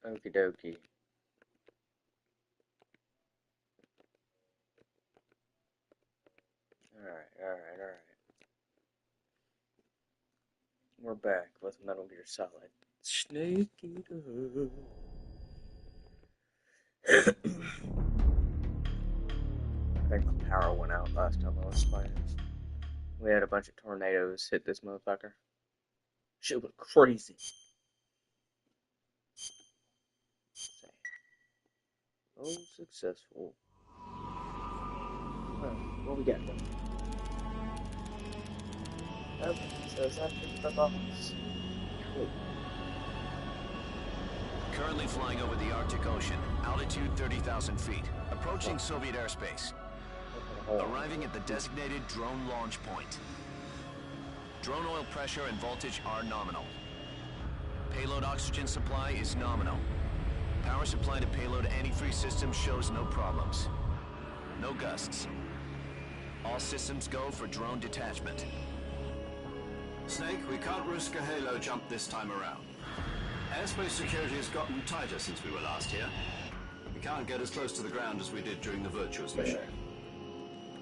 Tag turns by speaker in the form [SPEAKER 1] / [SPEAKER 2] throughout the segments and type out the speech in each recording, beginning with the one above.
[SPEAKER 1] Okie dokie. Alright. We're back with Metal Gear Solid. Snake Eater. I think the power went out last time I was playing. We had a bunch of tornadoes hit this motherfucker. Shit was crazy. Oh, successful. Well, what we got then? Okay, so it's after the box. Cool.
[SPEAKER 2] Currently flying over the Arctic Ocean, altitude 30,000 feet, approaching Soviet airspace. Arriving at the designated drone launch point. Drone oil pressure and voltage are nominal. Payload oxygen supply is nominal. Power supply to payload antifreeze system shows no problems. No gusts. All systems go for drone detachment.
[SPEAKER 3] Snake, we can't risk a halo jump this time around. Airspace security has gotten tighter since we were last here. We can't get as close to the ground as we did during the Virtuous mission.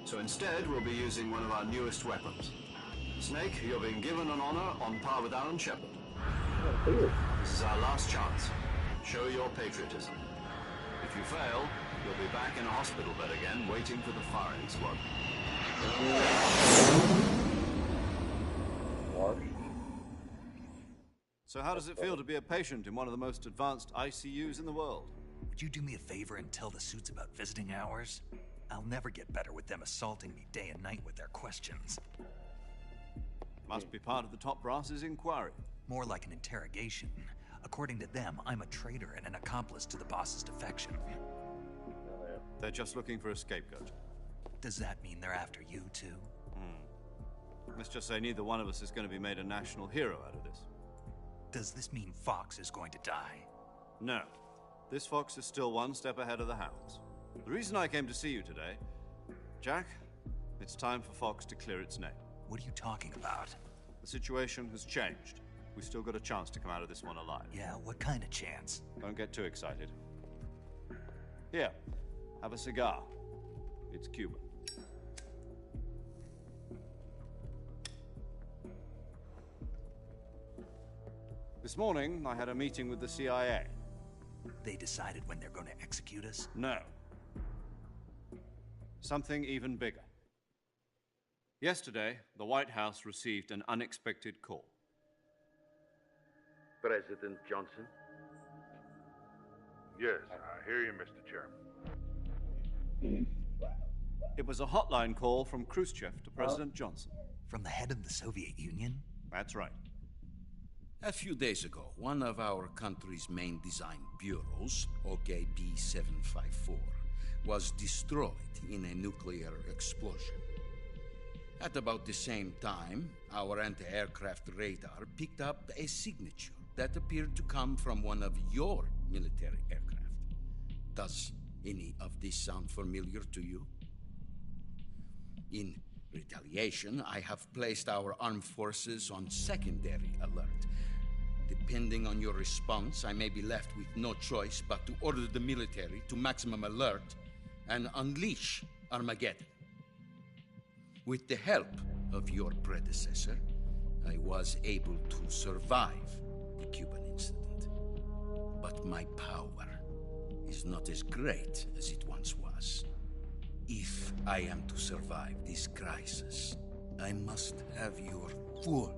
[SPEAKER 3] So instead, we'll be using one of our newest weapons. Snake, you're being given an honor on par with Alan Shepard. This is our last chance. Show your patriotism. If you fail, you'll be back in a hospital bed again, waiting for the firing squad.
[SPEAKER 4] So how does it feel to be a patient in one of the most advanced ICUs in the world?
[SPEAKER 5] Would you do me a favor and tell the suits about visiting hours? I'll never get better with them assaulting me day and night with their questions.
[SPEAKER 4] Must be part of the top brass's inquiry.
[SPEAKER 5] More like an interrogation. According to them, I'm a traitor and an accomplice to the boss's defection.
[SPEAKER 4] They're just looking for a scapegoat.
[SPEAKER 5] Does that mean they're after you, too?
[SPEAKER 4] Let's just say neither one of us is going to be made a national hero out of this.
[SPEAKER 5] Does this mean Fox is going to die?
[SPEAKER 4] No. This fox is still one step ahead of the hounds. The reason I came to see you today, Jack, it's time for Fox to clear its name.
[SPEAKER 5] What are you talking about?
[SPEAKER 4] The situation has changed. We've still got a chance to come out of this one alive.
[SPEAKER 5] Yeah, what kind of chance?
[SPEAKER 4] Don't get too excited. Here, have a cigar. It's Cuban. This morning, I had a meeting with the CIA.
[SPEAKER 5] They decided when they're going to execute us?
[SPEAKER 4] No. Something even bigger. Yesterday, the White House received an unexpected call.
[SPEAKER 6] President Johnson?
[SPEAKER 7] Yes, I hear you, Mr. Chairman.
[SPEAKER 4] It was a hotline call from Khrushchev to President Johnson.
[SPEAKER 5] From the head of the Soviet Union?
[SPEAKER 4] That's right.
[SPEAKER 6] A few days ago, one of our country's main design bureaus, OKB 754, was destroyed in a nuclear explosion. At about the same time, our anti-aircraft radar picked up a signature that appeared to come from one of your military aircraft. Does any of this sound familiar to you? In retaliation, I have placed our armed forces on secondary alert. Depending on your response, I may be left with no choice but to order the military to maximum alert and unleash Armageddon. With the help of your predecessor, I was able to survive the Cuban incident. But my power is not as great as it once was. If I am to survive this crisis, I must have your full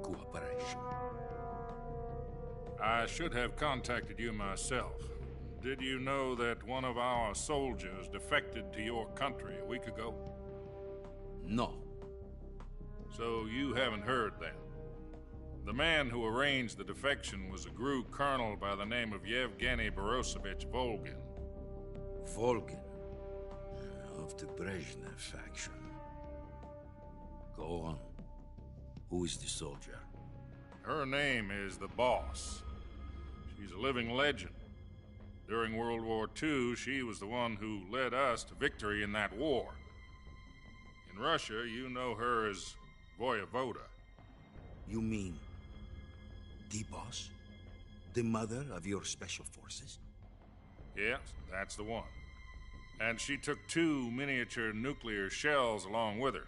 [SPEAKER 6] cooperation.
[SPEAKER 7] I should have contacted you myself. Did you know that one of our soldiers defected to your country a week ago?
[SPEAKER 6] No.
[SPEAKER 7] So you haven't heard then. The man who arranged the defection was a GRU colonel by the name of Yevgeny Borosovich Volgin.
[SPEAKER 6] Volgin, of the Brezhnev faction. Go on. Who is the soldier?
[SPEAKER 7] Her name is the Boss. She's a living legend. During World War II, she was the one who led us to victory in that war. In Russia, you know her as Voyevoda.
[SPEAKER 6] You mean the boss? The mother of your special forces?
[SPEAKER 7] Yes, that's the one. And she took 2 miniature nuclear shells along with her.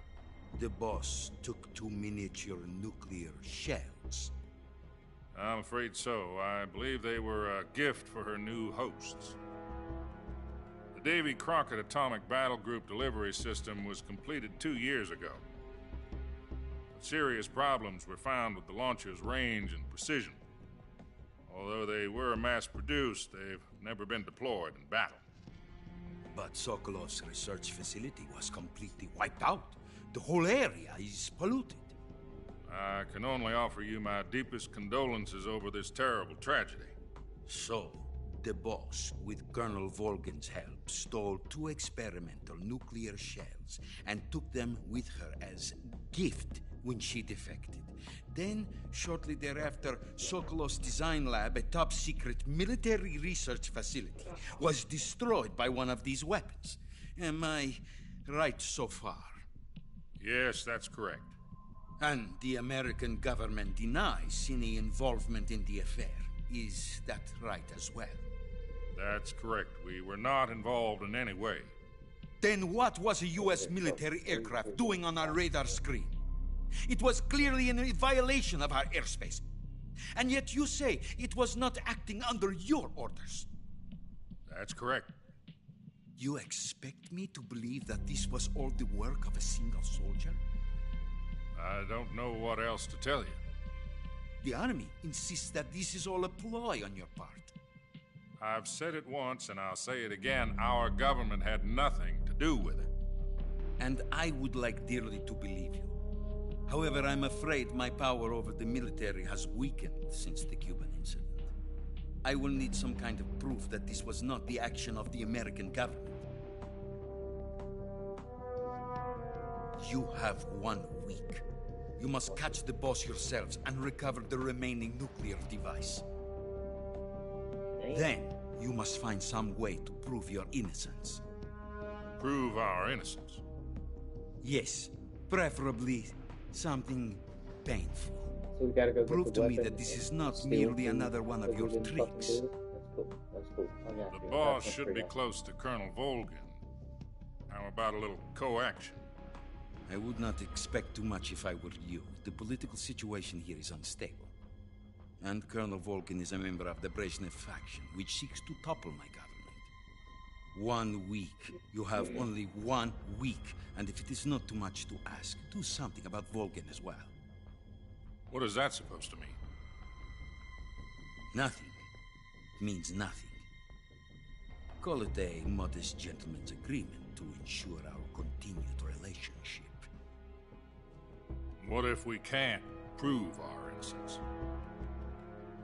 [SPEAKER 6] The boss took 2 miniature nuclear shells.
[SPEAKER 7] I'm afraid so. I believe they were a gift for her new hosts. The Davy Crockett Atomic Battle Group delivery system was completed 2 years ago. But serious problems were found with the launcher's range and precision. Although they were mass-produced, they've never been deployed in battle.
[SPEAKER 6] But Sokolov's research facility was completely wiped out. The whole area is polluted.
[SPEAKER 7] I can only offer you my deepest condolences over this terrible tragedy.
[SPEAKER 6] So, the boss, with Colonel Volgin's help, stole 2 experimental nuclear shells and took them with her as gift when she defected. Then, shortly thereafter, Sokolov's design lab, a top-secret military research facility, was destroyed by one of these weapons. Am I right so far?
[SPEAKER 7] Yes, that's correct.
[SPEAKER 6] And the American government denies any involvement in the affair. Is that right as well?
[SPEAKER 7] That's correct. We were not involved in any way.
[SPEAKER 6] Then what was a U.S. military aircraft doing on our radar screen? It was clearly in violation of our airspace. And yet you say it was not acting under your orders.
[SPEAKER 7] That's correct.
[SPEAKER 6] You expect me to believe that this was all the work of a single soldier?
[SPEAKER 7] I don't know what else to tell you.
[SPEAKER 6] The army insists that this is all a ploy on your part.
[SPEAKER 7] I've said it once and I'll say it again. Our government had nothing to do with it.
[SPEAKER 6] And I would like dearly to believe you. However, I'm afraid my power over the military has weakened since the Cuban incident. I will need some kind of proof that this was not the action of the American government. You have 1 week. You must catch the boss yourselves and recover the remaining nuclear device. Then, you must find some way to prove your innocence.
[SPEAKER 7] Prove our innocence?
[SPEAKER 6] Yes, preferably something painful.
[SPEAKER 1] So we gotta go get
[SPEAKER 6] Prove
[SPEAKER 1] the
[SPEAKER 6] to me
[SPEAKER 1] weapon
[SPEAKER 6] that this
[SPEAKER 1] and
[SPEAKER 6] is not
[SPEAKER 1] steal
[SPEAKER 6] merely
[SPEAKER 1] things
[SPEAKER 6] another one of
[SPEAKER 1] that
[SPEAKER 6] your
[SPEAKER 1] we didn't fucking
[SPEAKER 6] tricks.
[SPEAKER 1] do. That's cool. That's cool. I got
[SPEAKER 7] The
[SPEAKER 1] you.
[SPEAKER 7] boss
[SPEAKER 1] That's
[SPEAKER 7] should be
[SPEAKER 1] pretty
[SPEAKER 7] close to Colonel Volgin. How about a little co-action?
[SPEAKER 6] I would not expect too much if I were you. The political situation here is unstable. And Colonel Volgin is a member of the Brezhnev faction, which seeks to topple my government. 1 week. You have only 1 week. And if it is not too much to ask, do something about Volgin as well.
[SPEAKER 7] What is that supposed to mean?
[SPEAKER 6] Nothing. It means nothing. Call it a modest gentleman's agreement to ensure our continued relationship.
[SPEAKER 7] What if we can't prove our innocence?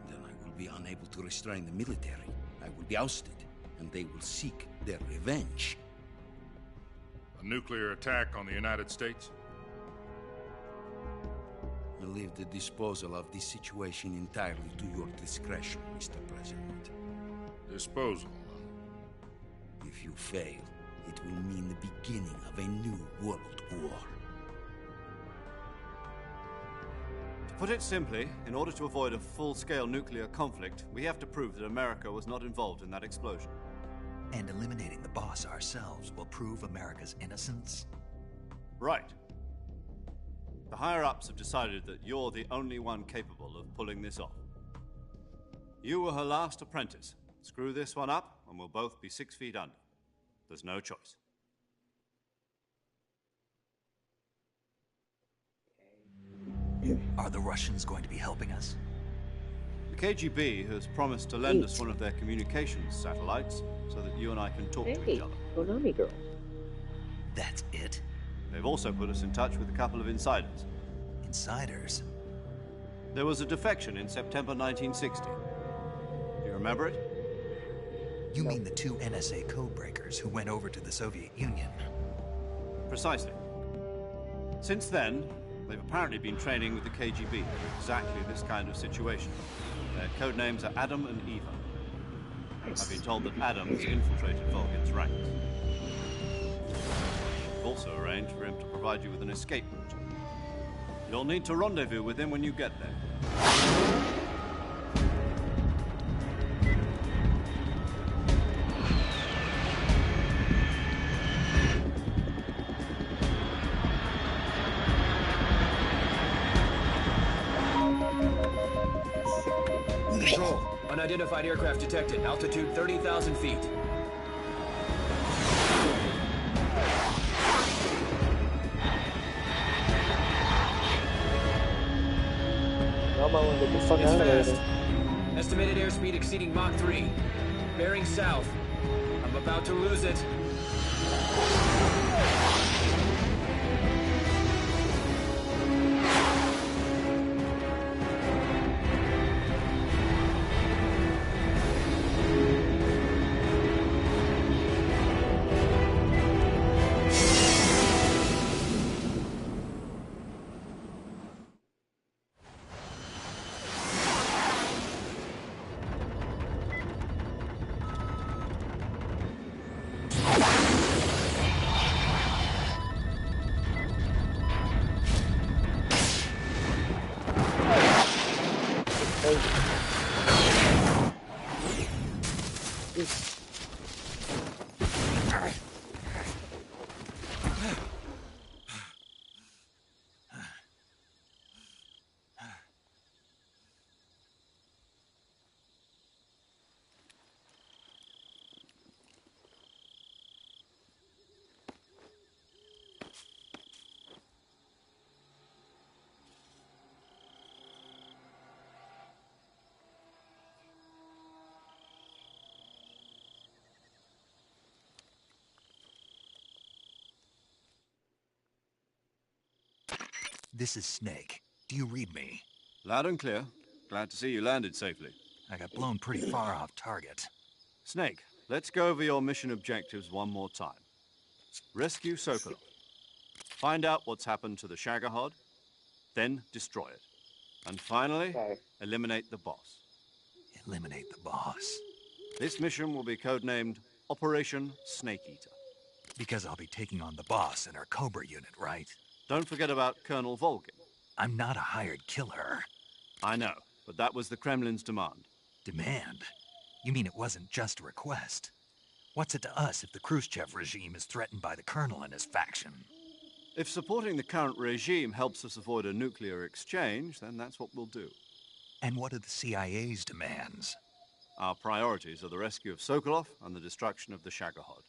[SPEAKER 6] Then I will be unable to restrain the military. I will be ousted, and they will seek their revenge.
[SPEAKER 7] A nuclear attack on the United States?
[SPEAKER 6] I leave the disposal of this situation entirely to your discretion, Mr. President.
[SPEAKER 7] Disposal.
[SPEAKER 6] If you fail, it will mean the beginning of a new world war.
[SPEAKER 4] To put it simply, in order to avoid a full-scale nuclear conflict, we have to prove that America was not involved in that explosion.
[SPEAKER 5] And eliminating the boss ourselves will prove America's innocence?
[SPEAKER 4] Right. The higher-ups have decided that you're the only one capable of pulling this off. You were her last apprentice. Screw this one up, and we'll both be 6 feet under. There's no choice.
[SPEAKER 5] Are the Russians going to be helping us?
[SPEAKER 4] The KGB has promised to lend us one of their communications satellites so that you and I can talk to each
[SPEAKER 1] Hey,
[SPEAKER 4] other.
[SPEAKER 1] Konami girl.
[SPEAKER 5] That's it?
[SPEAKER 4] They've also put us in touch with a couple of insiders.
[SPEAKER 5] Insiders?
[SPEAKER 4] There was a defection in September 1960. Do you remember it?
[SPEAKER 5] You mean the 2 NSA codebreakers who went over to the Soviet Union?
[SPEAKER 4] Precisely. Since then, they've apparently been training with the KGB for exactly this kind of situation. Their code names are Adam and Eva. I've been told that Adam has infiltrated Volgin's ranks. We've also arranged for him to provide you with an escape route. You'll need to rendezvous with him when you get there.
[SPEAKER 2] Unidentified aircraft detected. Altitude 30,000 feet.
[SPEAKER 1] Y'all might want to get the fuck
[SPEAKER 2] It's
[SPEAKER 1] out of there.
[SPEAKER 2] fast. Estimated airspeed exceeding Mach 3. Bearing south. I'm about to lose it.
[SPEAKER 5] This is Snake. Do you read me?
[SPEAKER 4] Loud and clear. Glad to see you landed safely.
[SPEAKER 5] I got blown pretty far off target.
[SPEAKER 4] Snake, let's go over your mission objectives one more time. Rescue Sokolov. Find out what's happened to the Shagohod, then destroy it. And finally, eliminate the boss.
[SPEAKER 5] Eliminate the boss.
[SPEAKER 4] This mission will be codenamed Operation Snake Eater.
[SPEAKER 5] Because I'll be taking on the boss in our Cobra unit, right?
[SPEAKER 4] Don't forget about Colonel Volgin.
[SPEAKER 5] I'm not a hired killer.
[SPEAKER 4] I know, but that was the Kremlin's demand.
[SPEAKER 5] Demand? You mean it wasn't just a request? What's it to us if the Khrushchev regime is threatened by the Colonel and his faction?
[SPEAKER 4] If supporting the current regime helps us avoid a nuclear exchange, then that's what we'll do.
[SPEAKER 5] And what are the CIA's demands?
[SPEAKER 4] Our priorities are the rescue of Sokolov and the destruction of the Shagohod.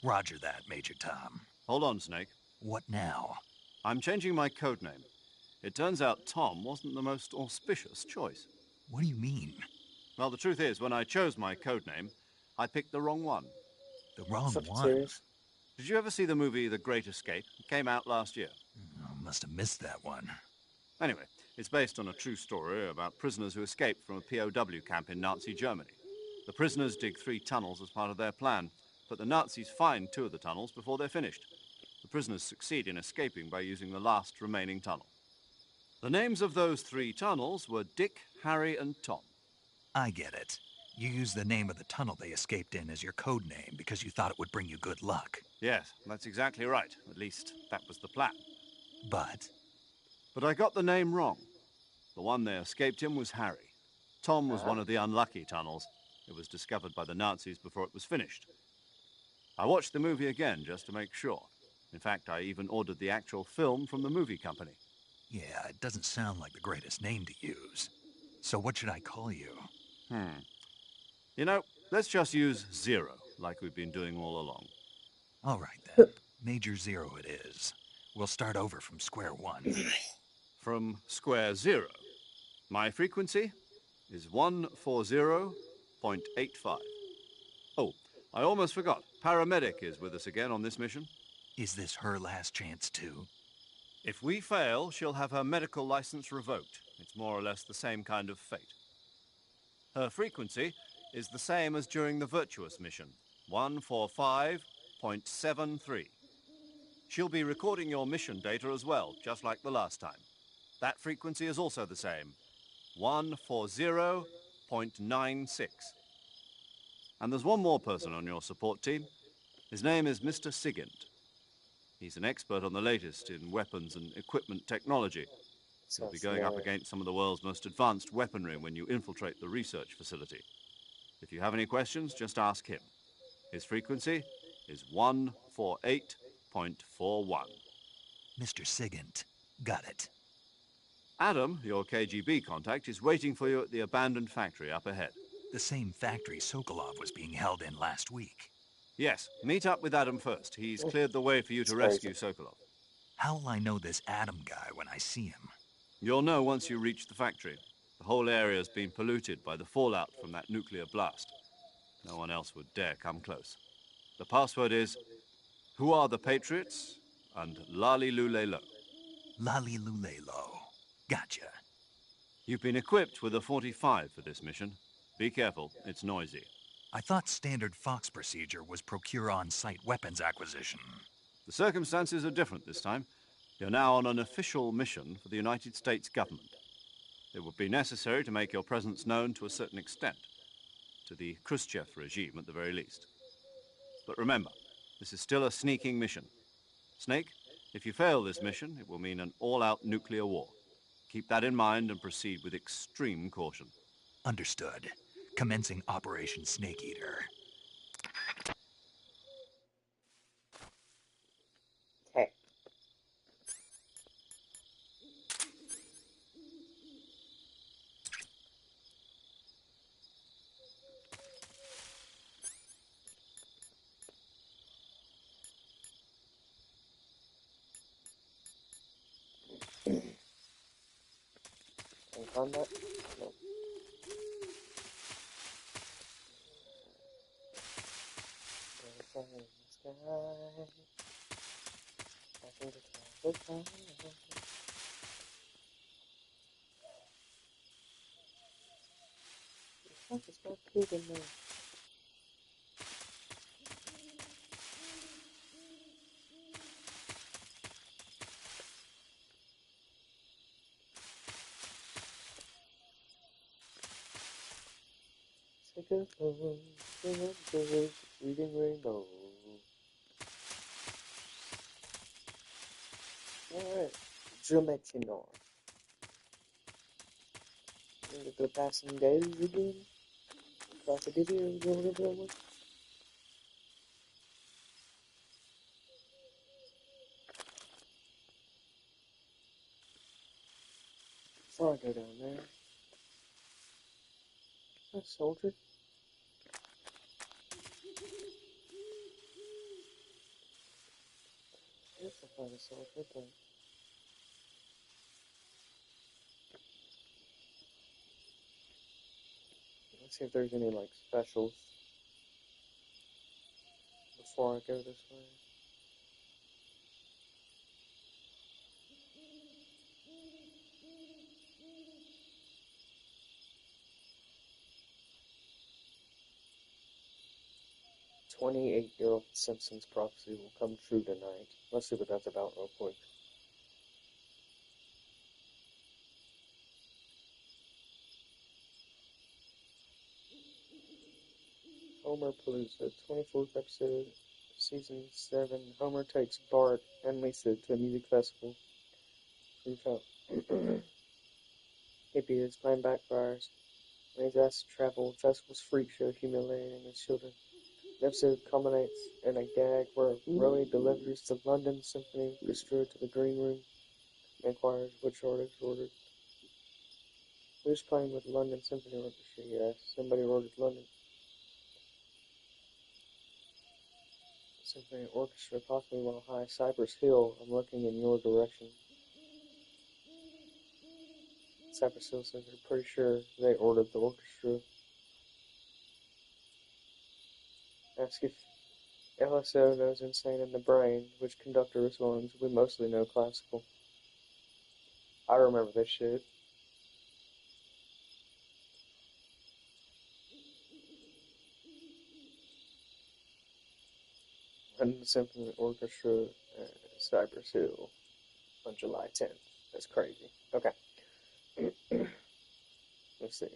[SPEAKER 5] Roger that, Major Tom.
[SPEAKER 4] Hold on, Snake.
[SPEAKER 5] What now?
[SPEAKER 4] I'm changing my codename. It turns out Tom wasn't the most auspicious choice.
[SPEAKER 5] What do you mean?
[SPEAKER 4] Well, the truth is, when I chose my codename, I picked the wrong one.
[SPEAKER 5] The wrong
[SPEAKER 1] Fucking
[SPEAKER 5] one?
[SPEAKER 1] serious?
[SPEAKER 4] Did you ever see the movie The Great Escape? It came out last year.
[SPEAKER 5] Oh, must have missed that one.
[SPEAKER 4] Anyway, it's based on a true story about prisoners who escaped from a POW camp in Nazi Germany. The prisoners dig 3 tunnels as part of their plan, but the Nazis find 2 of the tunnels before they're finished. The prisoners succeed in escaping by using the last remaining tunnel. The names of those 3 tunnels were Dick, Harry, and Tom.
[SPEAKER 5] I get it. You used the name of the tunnel they escaped in as your code name because you thought it would bring you good luck.
[SPEAKER 4] Yes, that's exactly right. At least, that was the plan.
[SPEAKER 5] But
[SPEAKER 4] But I got the name wrong. The one they escaped in was Harry. Tom was one of the unlucky tunnels. It was discovered by the Nazis before it was finished. I watched the movie again just to make sure. In fact, I even ordered the actual film from the movie company.
[SPEAKER 5] yeah, it doesn't sound like the greatest name to use. So what should I call you?
[SPEAKER 4] You know, let's just use Zero, like we've been doing all along.
[SPEAKER 5] All right then. Major Zero it is. We'll start over from square one.
[SPEAKER 4] From square 0. My frequency is 140.85. Oh, I almost forgot. Paramedic is with us again on this mission.
[SPEAKER 5] Is this her last chance too?
[SPEAKER 4] If we fail, she'll have her medical license revoked. It's more or less the same kind of fate. Her frequency is the same as during the Virtuous mission, 145.73. She'll be recording your mission data as well, just like the last time. That frequency is also the same, 140.96. And there's one more person on your support team. His name is Mr. Sigint. He's an expert on the latest in weapons and equipment technology. He'll be going up against some of the world's most advanced weaponry when you infiltrate the research facility. If you have any questions, just ask him. His frequency is 148.41.
[SPEAKER 5] Mr. Sigint. Got it.
[SPEAKER 4] Adam, your KGB contact, is waiting for you at the abandoned factory up ahead.
[SPEAKER 5] The same factory Sokolov was being held in last week.
[SPEAKER 4] Yes, meet up with Adam first. He's cleared the way for you to
[SPEAKER 1] It's
[SPEAKER 4] rescue Sokolov.
[SPEAKER 5] How'll I know this Adam guy when I see him?
[SPEAKER 4] You'll know once you reach the factory. The whole area's been polluted by the fallout from that nuclear blast. No one else would dare come close. The password is, "Who are the Patriots?" and Lali Lule Lo.
[SPEAKER 5] Lali Lule Lo. Gotcha.
[SPEAKER 4] You've been equipped with a 45 for this mission. Be careful, it's noisy.
[SPEAKER 5] I thought standard Fox procedure was procure on-site weapons acquisition.
[SPEAKER 4] The circumstances are different this time. You're now on an official mission for the United States government. It would be necessary to make your presence known to a certain extent, to the Khrushchev regime at the very least. But remember, this is still a sneaking mission. Snake, if you fail this mission, it will mean an all-out nuclear war. Keep that in mind and proceed with extreme caution.
[SPEAKER 5] Understood. Commencing Operation Snake Eater.
[SPEAKER 1] Okay. Any combat? No. There's a sky. I think it's all the time. The fuck is my kid in there? Take a phone, remember, reading rainbow. Alright, Geometrinor. Look at the passing days again. Across the video, or whatever that was. Before I go down there. A soldier. Yes, I found a soldier, but let's see if there's any like specials before I go this way. "28-year-old Simpsons prophecy will come true tonight." Let's see what that's about real quick. Homer Palooza, 24th episode, season 7. Homer takes Bart and Lisa to a music festival. Rooftop. Hippies, plan backfires. When he's asked to travel, festival's freak show humiliating his children. The episode culminates in a gag where Roy delivers the London Symphony Orchestra to the green room and inquires which artist ordered. Who's playing with London Symphony Orchestra? He asks. Somebody ordered London Symphony Orchestra, possibly while high Cypress Hill. I'm looking in your direction. Cypress Hill says they're pretty sure they ordered the orchestra. Ask if LSO knows Insane in the Brain, which conductor responds, "We mostly know classical." I remember this shit. London Symphony Orchestra, Cypress Hill, on July 10th. That's crazy. Okay. Let's see.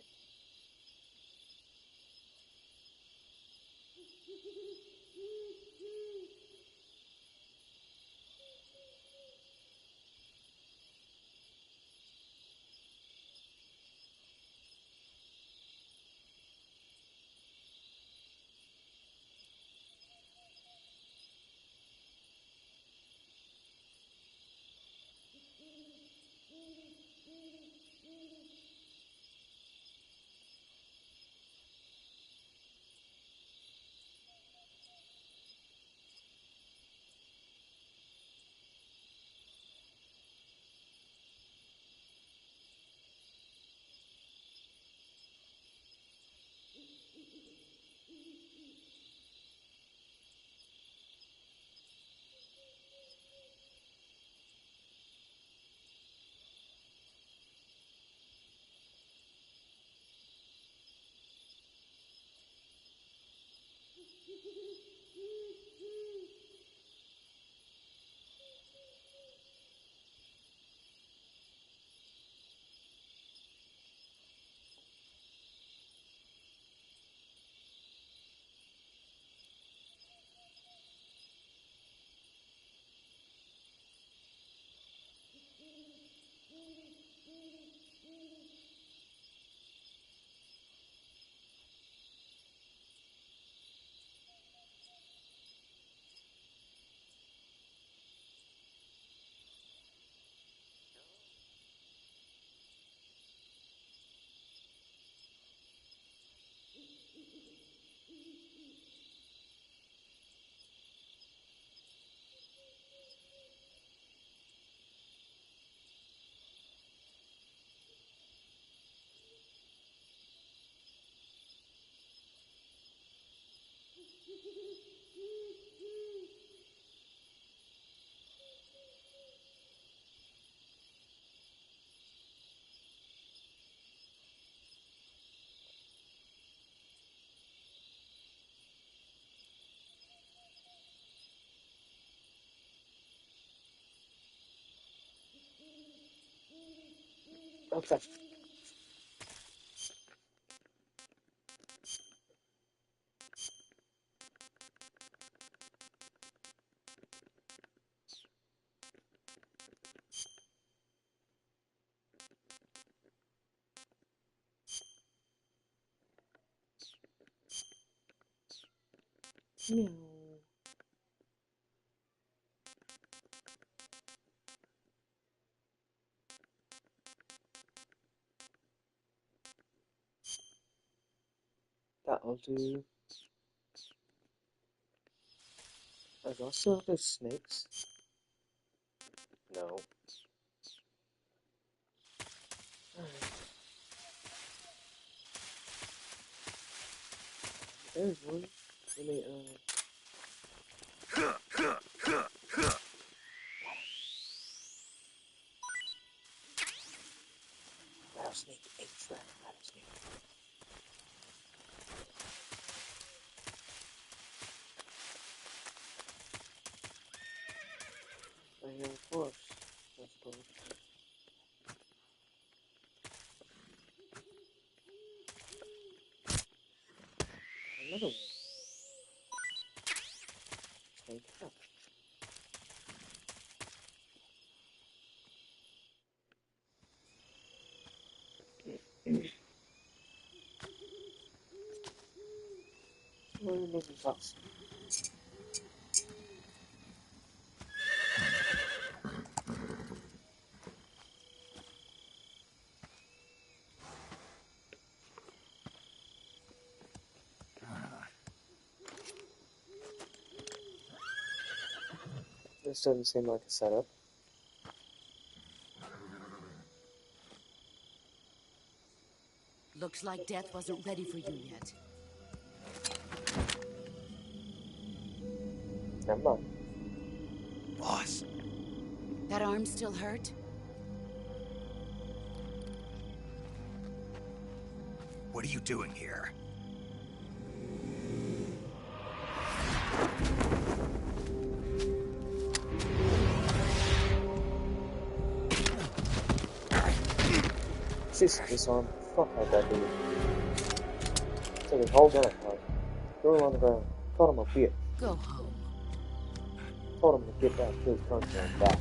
[SPEAKER 1] Okay. Meow. That'll do. I also have those snakes. No. There's one. Let me, rattlesnake, rattlesnake. I am of course, I suppose. Another one. Snake up. Where are those results? This doesn't seem like a setup.
[SPEAKER 8] Looks like death wasn't ready for you yet.
[SPEAKER 1] Never mind.
[SPEAKER 5] Boss,
[SPEAKER 8] That arm still hurt?
[SPEAKER 5] what are you doing here?
[SPEAKER 1] She's disarmed. Fuck out that dude. Take his whole gun apart. Throw him on the ground. Told him a bitch.
[SPEAKER 8] Go home.
[SPEAKER 1] Told him to get back to his country and die.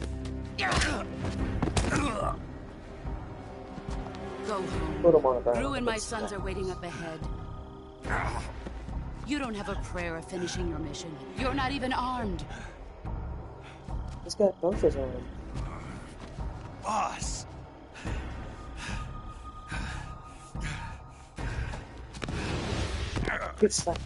[SPEAKER 8] Go home.
[SPEAKER 1] Put him on the ground.
[SPEAKER 8] Gru and my sons are waiting up ahead. You don't have a prayer of finishing your mission. You're not even armed.
[SPEAKER 1] He's got bumpers on him.
[SPEAKER 5] Boss!
[SPEAKER 1] Get slapped.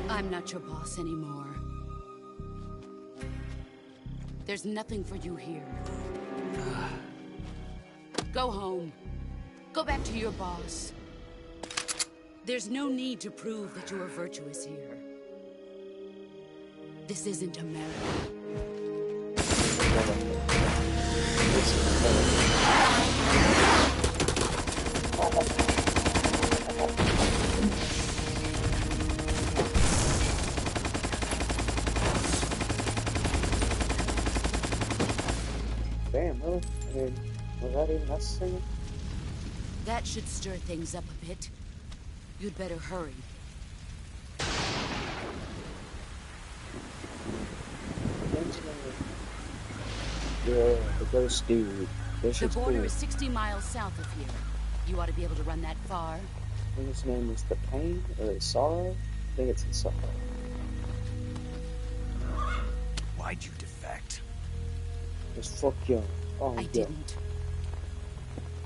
[SPEAKER 8] I'm not your boss anymore. There's nothing for you here. Go home. Go back to your boss. There's no need to prove that you are virtuous here. This isn't America.
[SPEAKER 1] Damn, really? I mean, was that even necessary?
[SPEAKER 8] That should stir things up a bit. You'd better hurry.
[SPEAKER 1] Yeah, the ghost dude.
[SPEAKER 8] The border is 60 miles south of here. You ought to be able to run that far.
[SPEAKER 1] I think his name is the Pain or the Sorrow. I think it's the Sorrow.
[SPEAKER 5] Why'd you defect?
[SPEAKER 1] Just fuck you. Oh,
[SPEAKER 8] I
[SPEAKER 1] yeah.
[SPEAKER 8] didn't.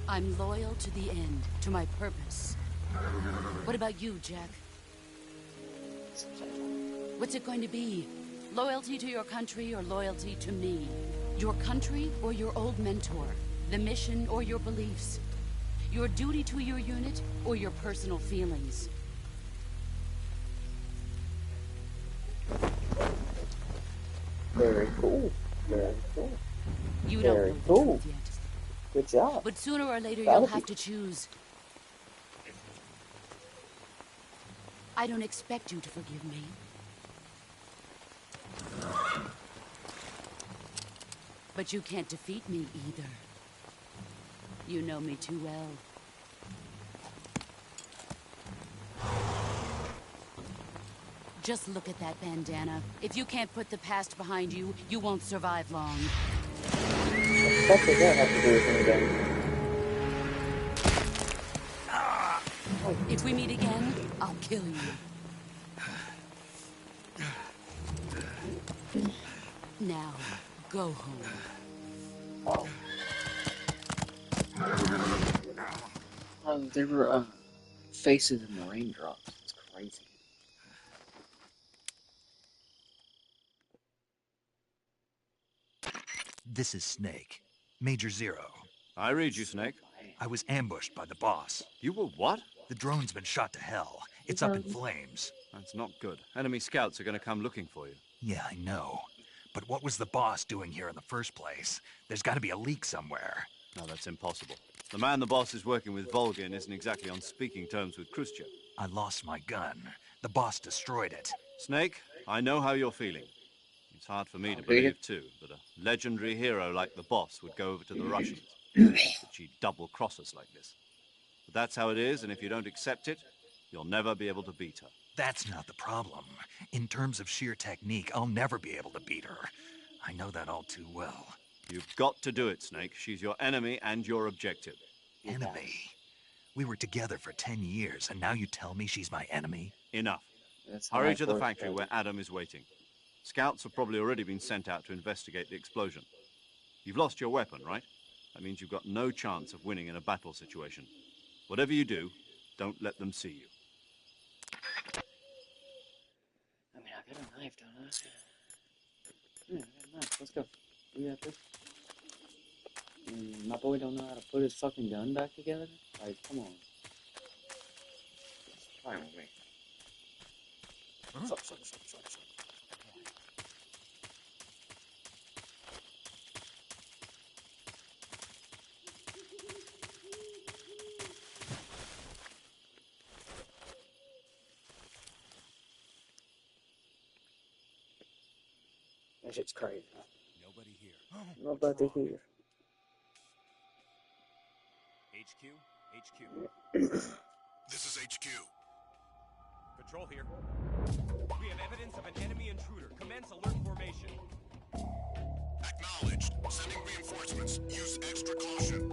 [SPEAKER 8] I'm loyal to the end, to my purpose. What about you, Jack? What's it going to be? Loyalty to your country or loyalty to me? Your country or your old mentor? The mission or your beliefs? Your duty to your unit or your personal feelings?
[SPEAKER 1] Very cool. Very cool.
[SPEAKER 8] You don't
[SPEAKER 1] Very
[SPEAKER 8] know the
[SPEAKER 1] cool.
[SPEAKER 8] truth yet.
[SPEAKER 1] Good job.
[SPEAKER 8] But sooner or later
[SPEAKER 1] That'll
[SPEAKER 8] you'll
[SPEAKER 1] be-
[SPEAKER 8] have to choose. I don't expect you to forgive me. But you can't defeat me either. You know me too well. Just look at that bandana. If you can't put the past behind you, you won't survive long.
[SPEAKER 1] What does that have to do with anything?
[SPEAKER 8] If we meet again, I'll kill you. Now, go home.
[SPEAKER 1] There were faces in the raindrops. It's crazy.
[SPEAKER 5] This is Snake. Major Zero.
[SPEAKER 4] I read you, Snake.
[SPEAKER 5] I was ambushed by the boss.
[SPEAKER 4] You were what?
[SPEAKER 5] The drone's been shot to hell. It's up in flames.
[SPEAKER 4] That's not good. Enemy scouts are going to come looking for you.
[SPEAKER 5] Yeah, I know. But what was the boss doing here in the first place? There's got to be a leak somewhere.
[SPEAKER 4] No, that's impossible. The man the boss is working with, Volgin, isn't exactly on speaking terms with Khrushchev.
[SPEAKER 5] I lost my gun. The boss destroyed it.
[SPEAKER 4] Snake, I know how you're feeling. It's hard for me to believe, too, that a legendary hero like the boss would go over to the Russians. That she'd double-cross us like this. But that's how it is, and if you don't accept it, you'll never be able to beat her.
[SPEAKER 5] That's not the problem. In terms of sheer technique, I'll never be able to beat her. I know that all too well.
[SPEAKER 4] You've got to do it, Snake. She's your enemy and your objective.
[SPEAKER 5] Enemy? We were together for 10 years, and now you tell me she's my enemy?
[SPEAKER 4] Enough.
[SPEAKER 1] That's
[SPEAKER 4] Hurry
[SPEAKER 1] not
[SPEAKER 4] to the
[SPEAKER 1] worth
[SPEAKER 4] factory
[SPEAKER 1] it.
[SPEAKER 4] where Adam is waiting. Scouts have probably already been sent out to investigate the explosion. You've lost your weapon, right? That means you've got no chance of winning in a battle situation. Whatever you do, don't let them see you.
[SPEAKER 1] I mean, I got a knife, don't I? Yeah, I got a knife. Let's go. We got this. My boy don't know how to put his fucking gun back together? Like, come on. It's fine with me. Suck. That shit's crazy.
[SPEAKER 9] Nobody here.
[SPEAKER 1] Nobody here.
[SPEAKER 9] HQ?
[SPEAKER 7] This is HQ.
[SPEAKER 9] Patrol here. We have evidence of an enemy intruder. Commence alert formation.
[SPEAKER 7] Acknowledged. Sending reinforcements. Use extra caution.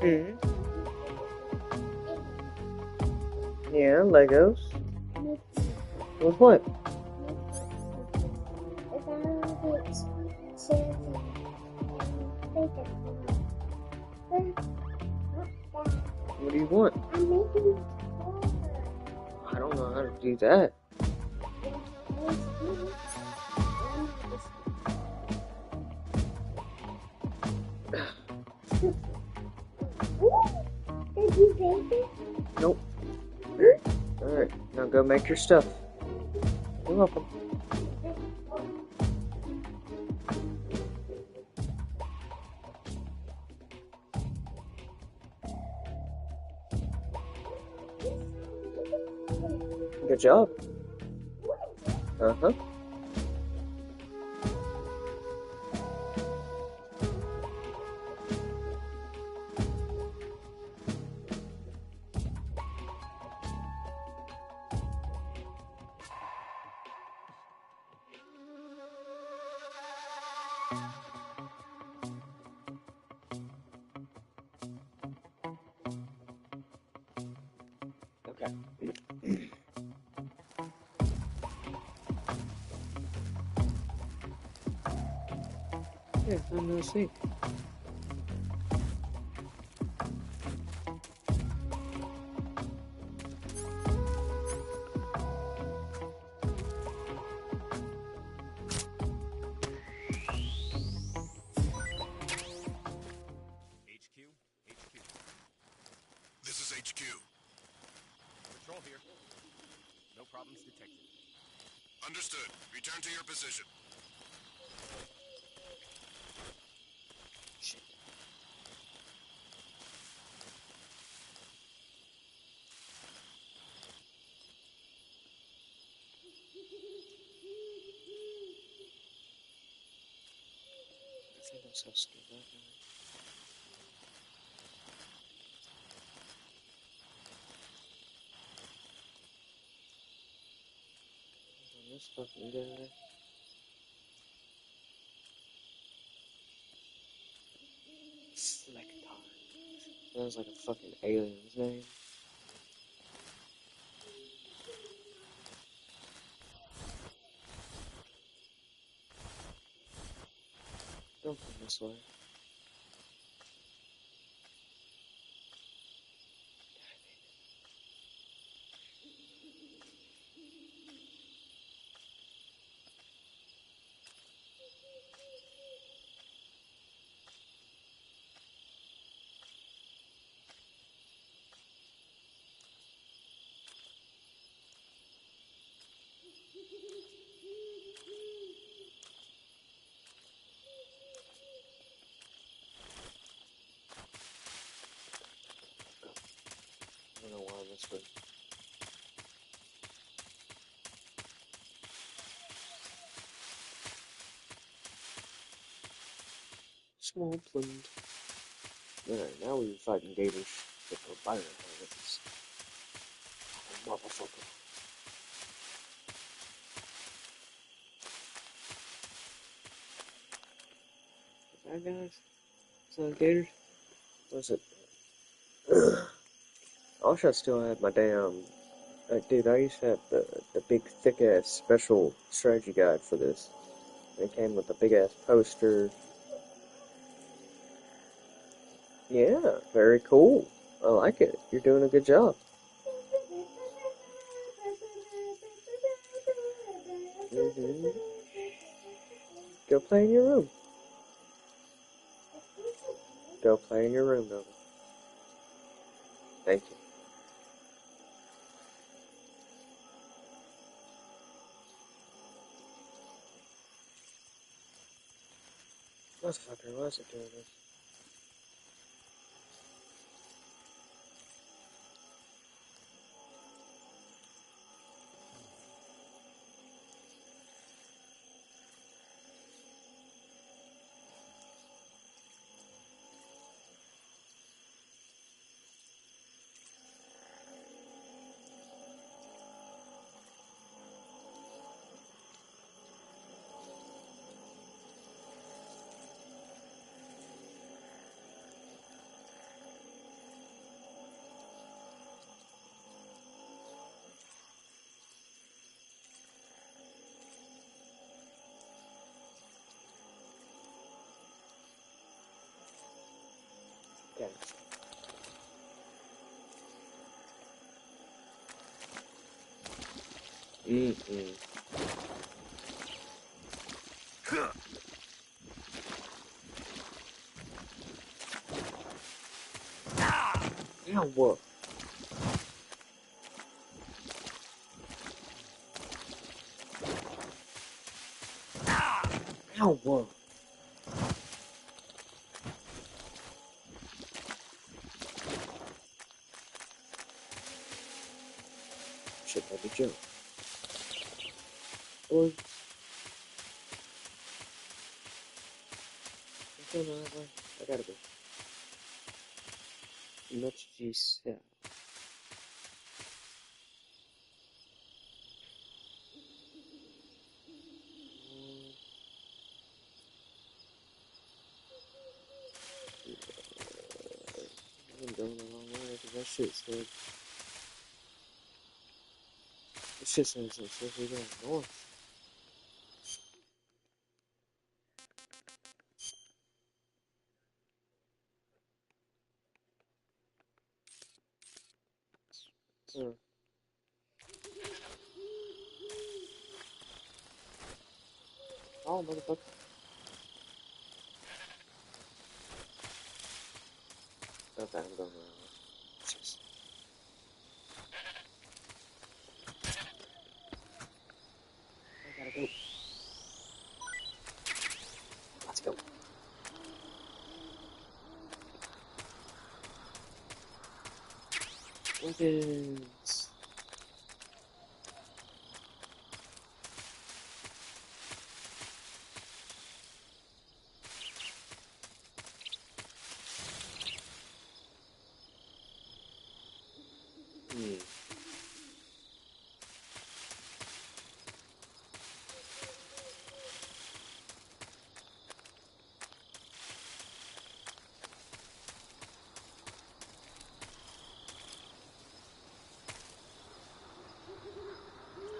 [SPEAKER 1] Hmm. Yeah, Legos. With what? What do you want? I don't know how to do that.
[SPEAKER 10] Did you bake it?
[SPEAKER 1] Nope. Alright, now go make your stuff. You're welcome. Good job. Uh-huh. Okay. Yeah, I'm gonna see.
[SPEAKER 9] HQ? HQ.
[SPEAKER 2] This is HQ.
[SPEAKER 9] Patrol here. No problems detected.
[SPEAKER 2] Understood. Return to your position.
[SPEAKER 1] Shit. I think I'm so scared right now. This fucking guy. Slither. Sounds like a fucking alien's name. Don't come this way. I don't know why this would. Small plunge. Alright, now we're fighting gators with the fire hoses. Motherfucker. Bad guys? It's not gators? What's it? I wish I still had my damn. Dude, I used to have the big thick ass special strategy guide for this. It came with a big ass poster. Yeah, very cool. I like it. You're doing a good job. Mm-hmm. Go play in your room. Go play in your room, Nova. Thank you. Motherfucker, why is it doing this? Okay. Now what? Now what? Should let me jump. Or I'm going the right way. I gotta go. Much G said. I'm going the wrong way because that shit said. That shit says it's supposed to be going north. Oh, motherfucker. Okay, I'm going the wrong way. Just... I gotta go. Let's go. Weapons.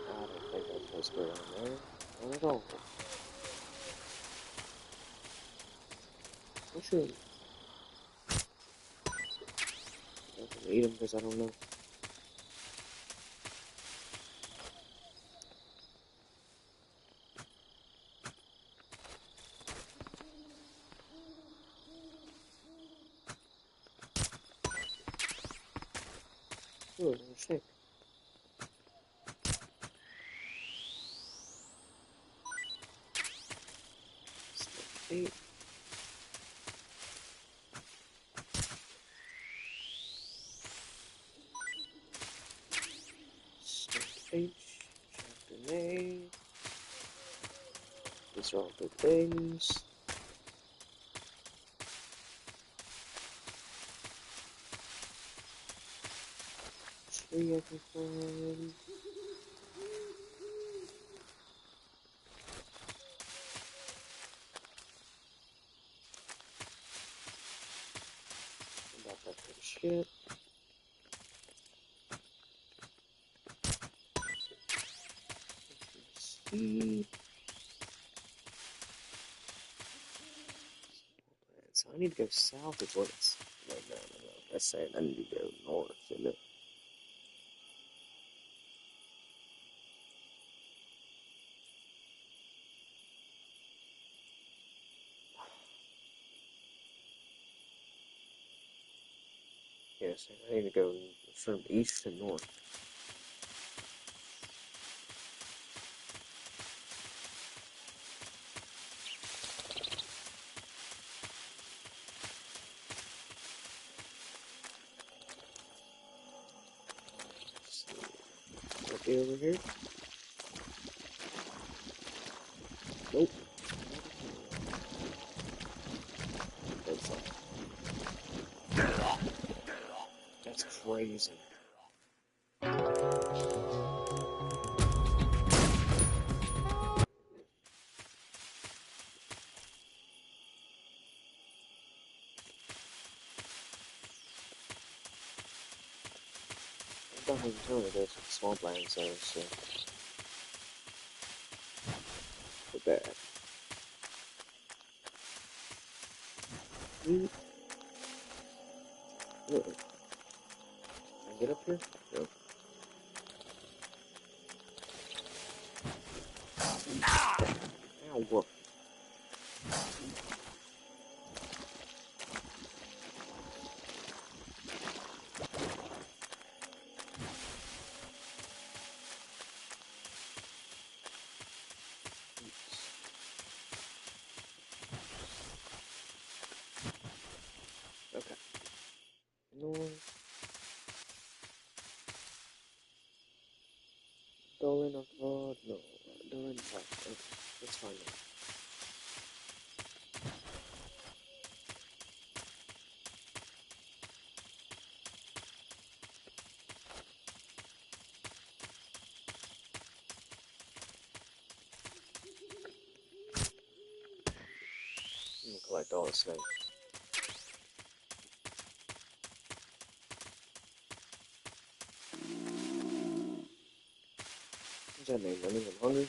[SPEAKER 1] I don't think I'm supposed to go down there. Not at all. I should. I can eat them because I don't know. Ooh, another snake. Snake. Snake H. Grenade. These are all good things. Tree everything. About that kind of shit. See. So I need to go south is what it's. No. That's saying I need to go north, isn't it? Yes, I need to go from east to north. Might be over here. Nope. That's crazy. I don't even know that there's swamplands there, so. Put that. Can I get up here? No. Ow. Okay. No. Dolan of God, no. Dolan Park. Okay. Let's find it. I'm gonna collect all the snakes. What's that name? Running and hungry?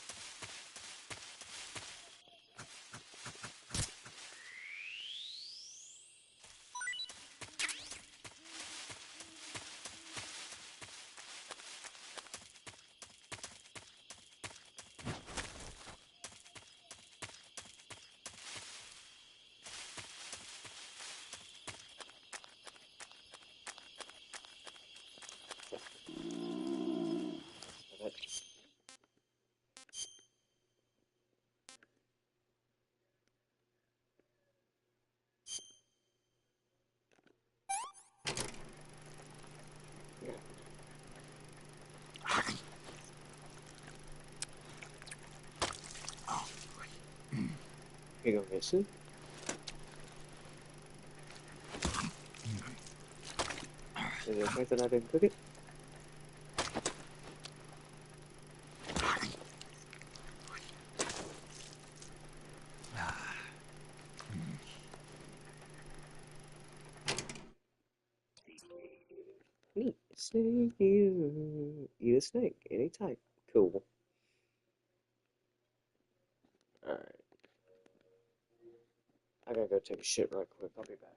[SPEAKER 1] Here you go, Mason. Is it right that I didn't cook it? Neat. Snake you. Eat a snake. Any type. Cool. Alright. I gotta go take a shit right quick. I'll be back.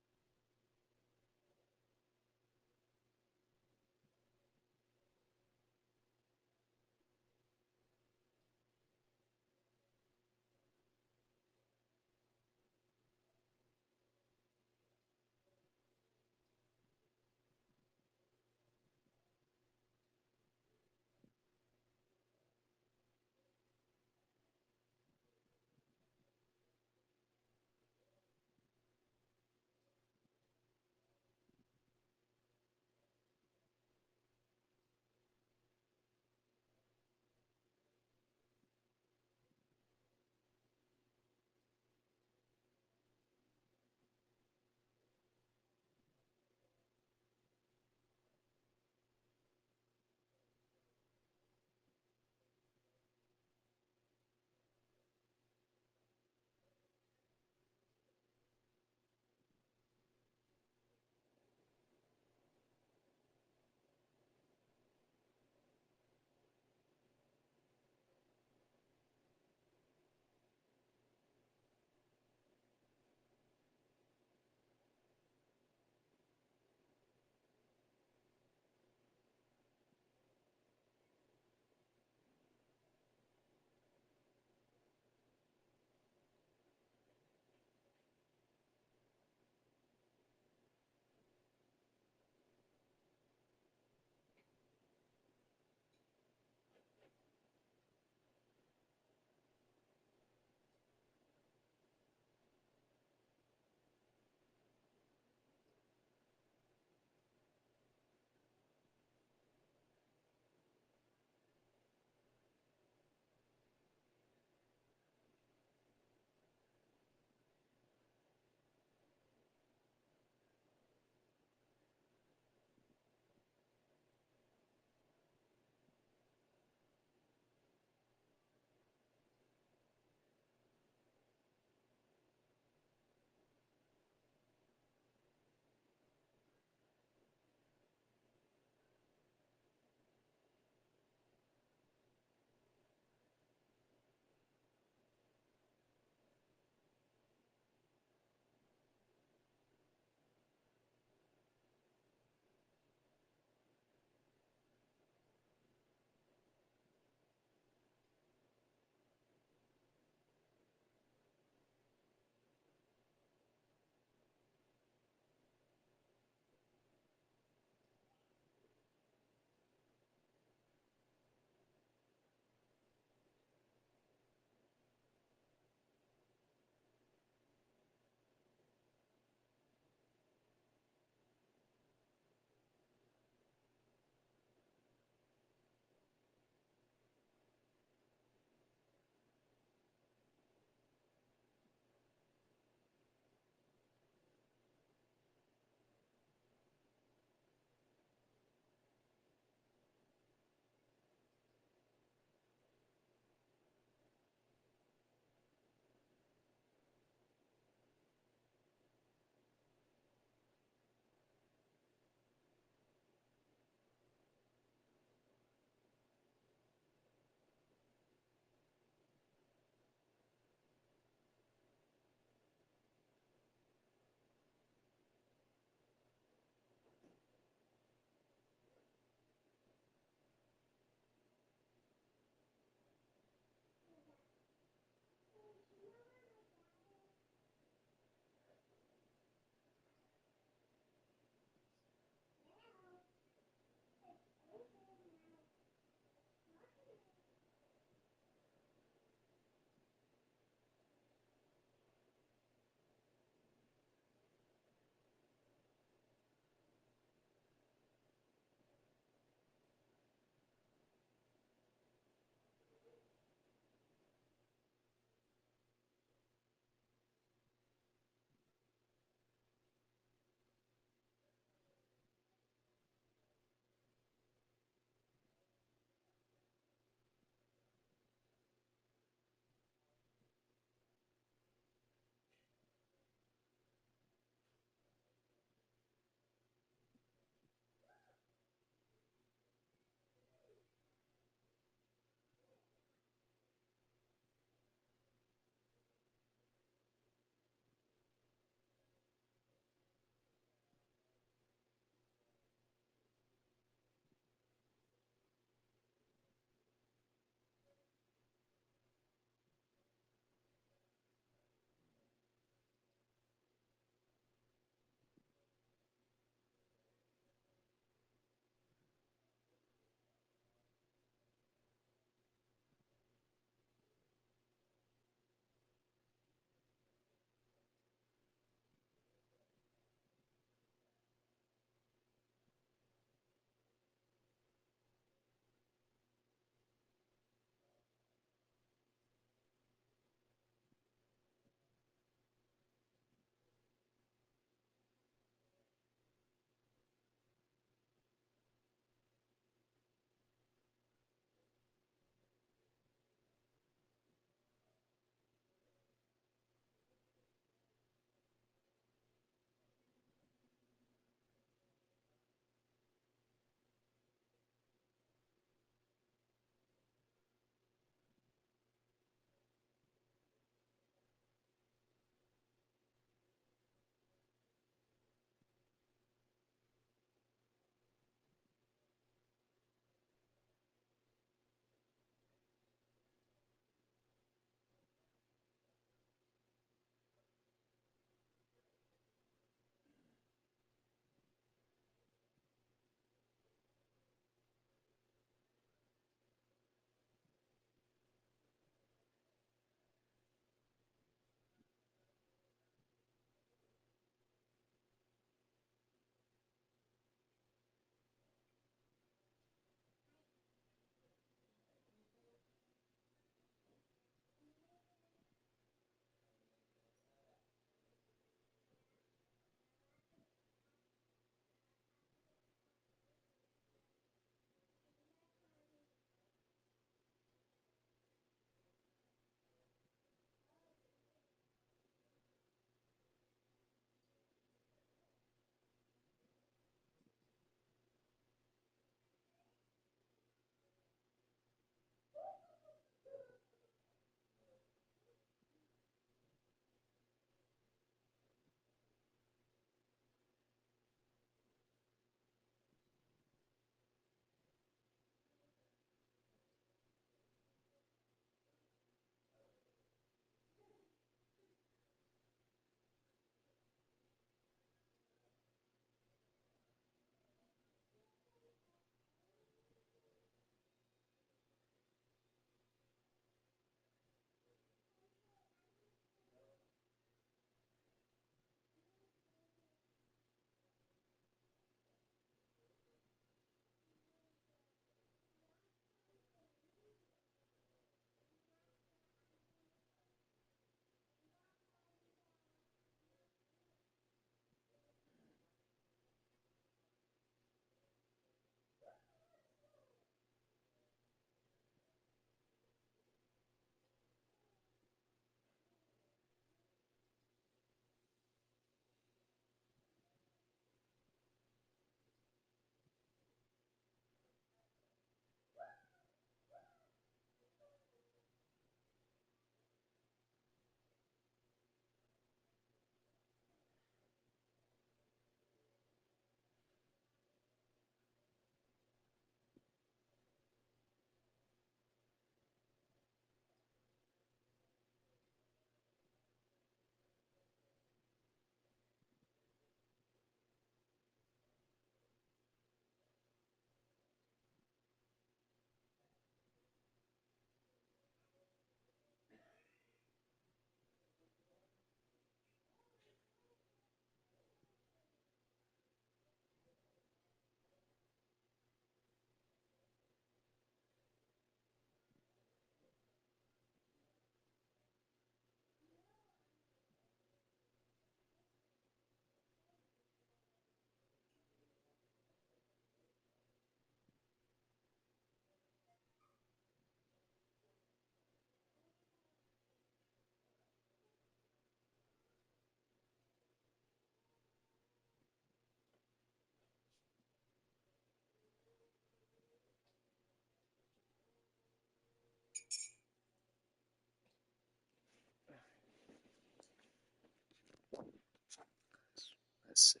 [SPEAKER 1] Let's see.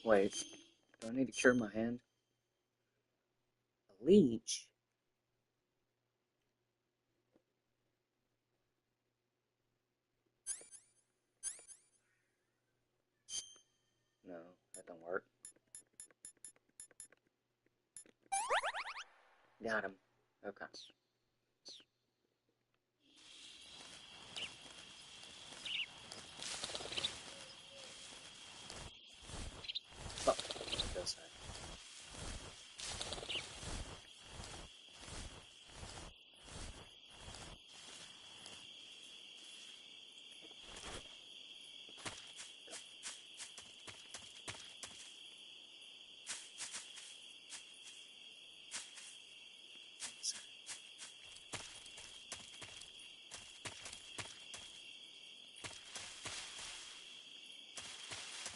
[SPEAKER 1] Wait, do I need to cure my hand? A leech? No, that don't work. Got him. Okay. Oh, it does that.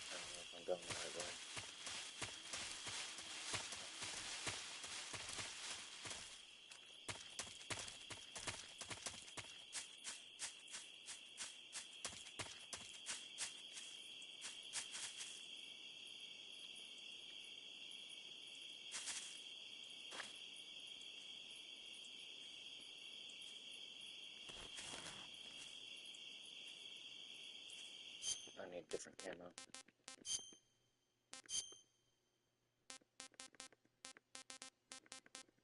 [SPEAKER 1] I don't know if I'm going the right way. I need different camo.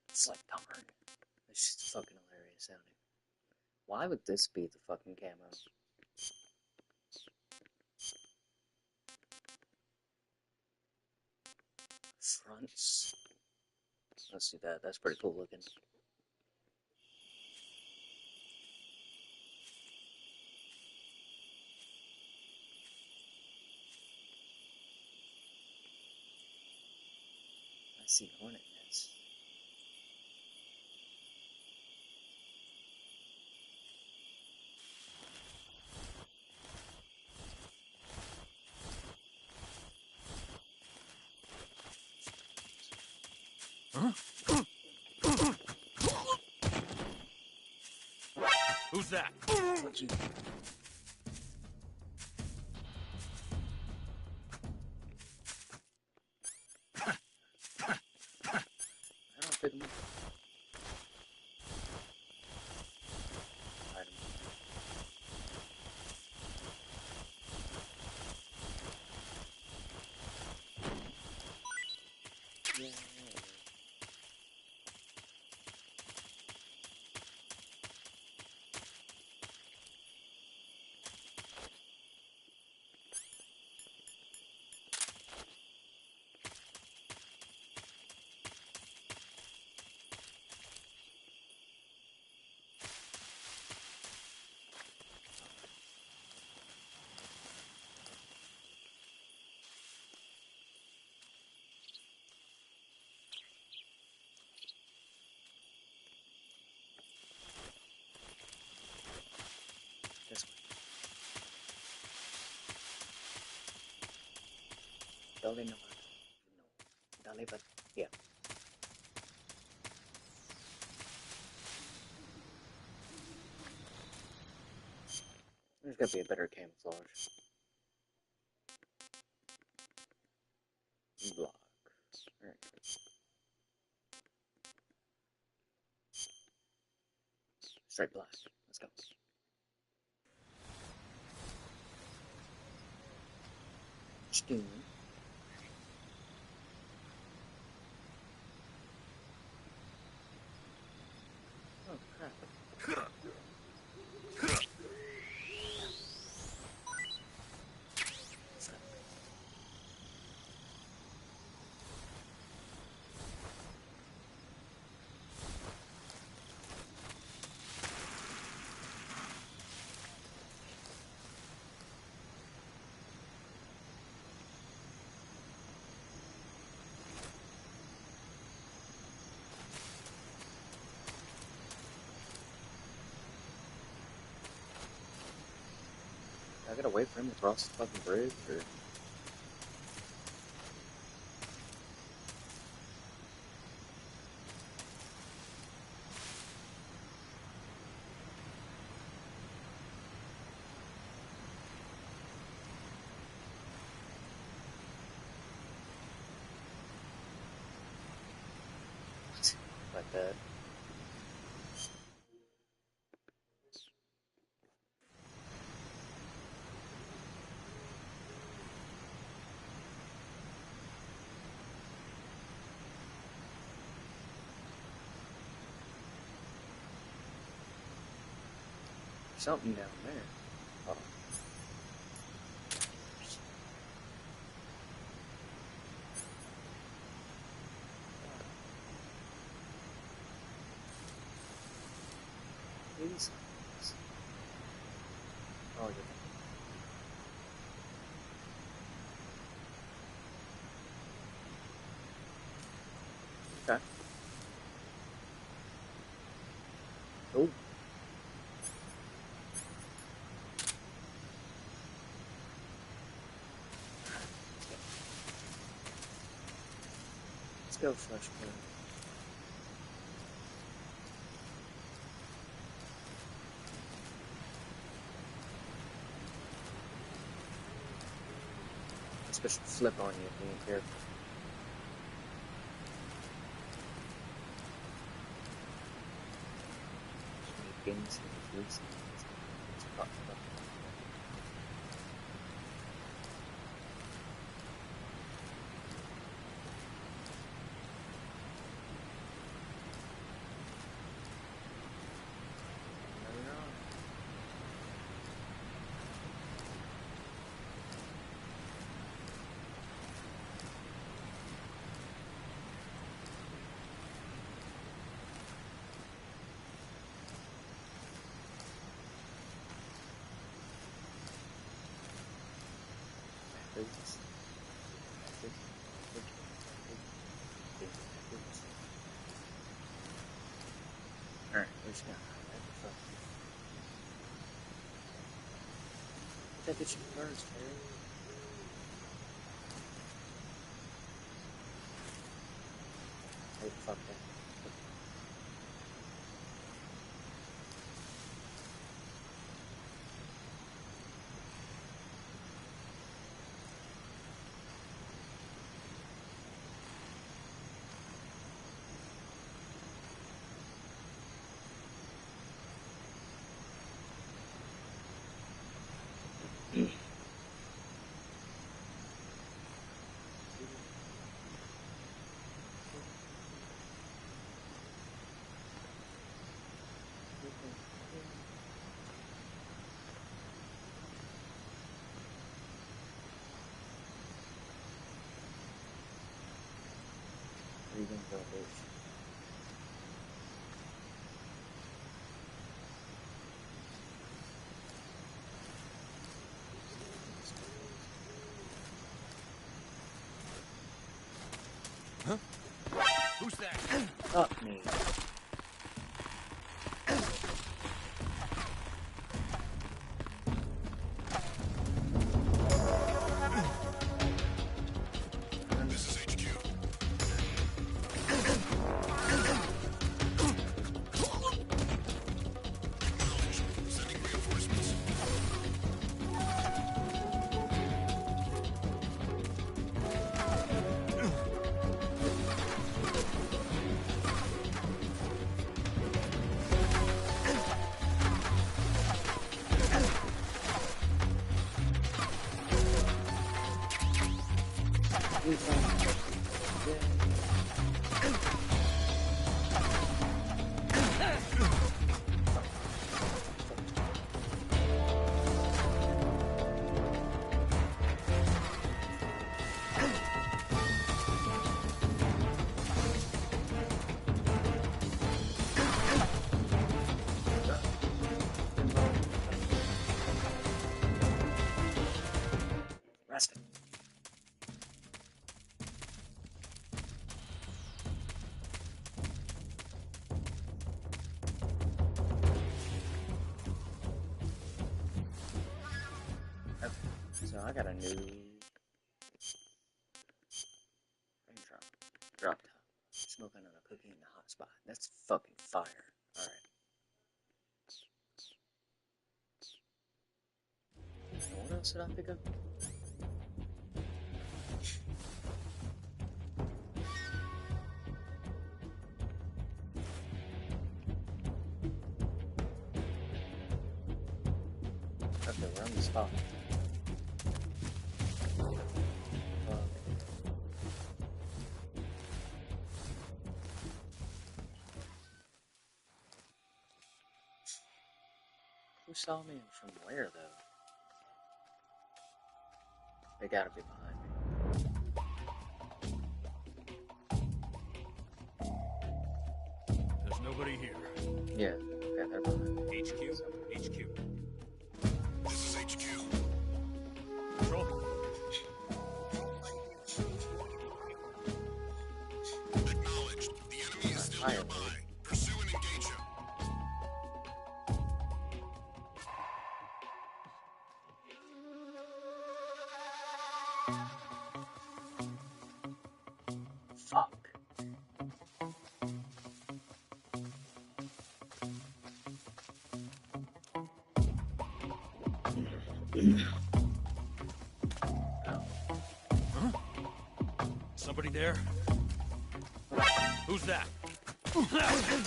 [SPEAKER 1] It's like, darn. This shit's fucking hilarious sounding. Why would this be the fucking camo? Fronts. Let's see that. That's pretty cool looking. I see hornet nests.
[SPEAKER 9] Who's that?
[SPEAKER 1] Fuck you. I don't pick them up. Item. Yeah. This way. Dale no. No. Dale, but yeah. There's gotta be a better camouflage. Block. Alright. Straight blast. Let's go. Steam. Oh crap. I gotta wait for him to cross the fucking bridge, or... bad. Something down there. Oh. These. Oh, yeah. Okay. Oh. Let's go flesh burn. Special flip on you being careful. Games and release. Alright, where's she going? That bitch first, Harry. Hey, fuck that. Where are you gonna go, bitch?
[SPEAKER 9] Huh? Who's that?
[SPEAKER 1] Fuck me. Rest it. Okay, so I got a new raindrop. Drop top. Smoking on a cookie in the hot spot. That's fucking fire. Alright. What else did I pick up? shit, we're on the spot. Who saw me and from where, though? They gotta be behind me.
[SPEAKER 9] There's nobody here.
[SPEAKER 1] Yeah, okay, they're behind me.
[SPEAKER 9] HQ? HQ.
[SPEAKER 2] This is HQ.
[SPEAKER 9] Control.
[SPEAKER 2] Acknowledged. The enemy is still nearby. Pursue and engage him.
[SPEAKER 1] Fuck.
[SPEAKER 9] Somebody there? Who's that?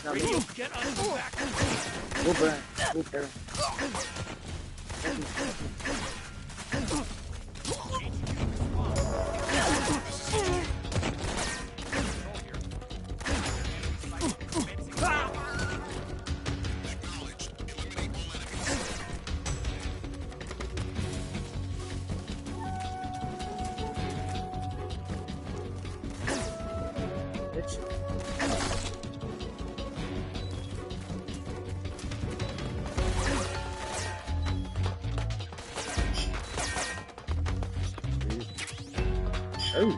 [SPEAKER 9] Radio, get on his back!
[SPEAKER 1] Go back. Go there.
[SPEAKER 2] Acknowledged. Eliminate all enemies.
[SPEAKER 1] Bitch. Oh.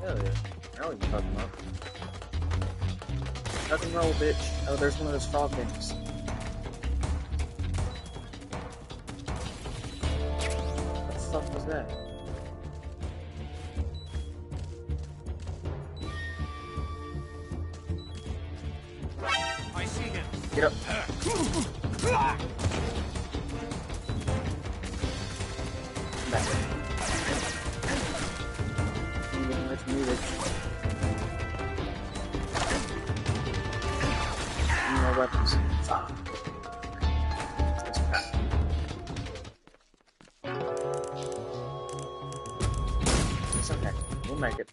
[SPEAKER 1] Hell yeah. Now we can fuck him up. Tuck and roll, bitch. Oh, there's one of those frog things. What the fuck was that?
[SPEAKER 9] I see him.
[SPEAKER 1] Get up. Back. You getting away from me, bitch. Need more weapons. Fuck. That's crap. It's okay. We'll make it.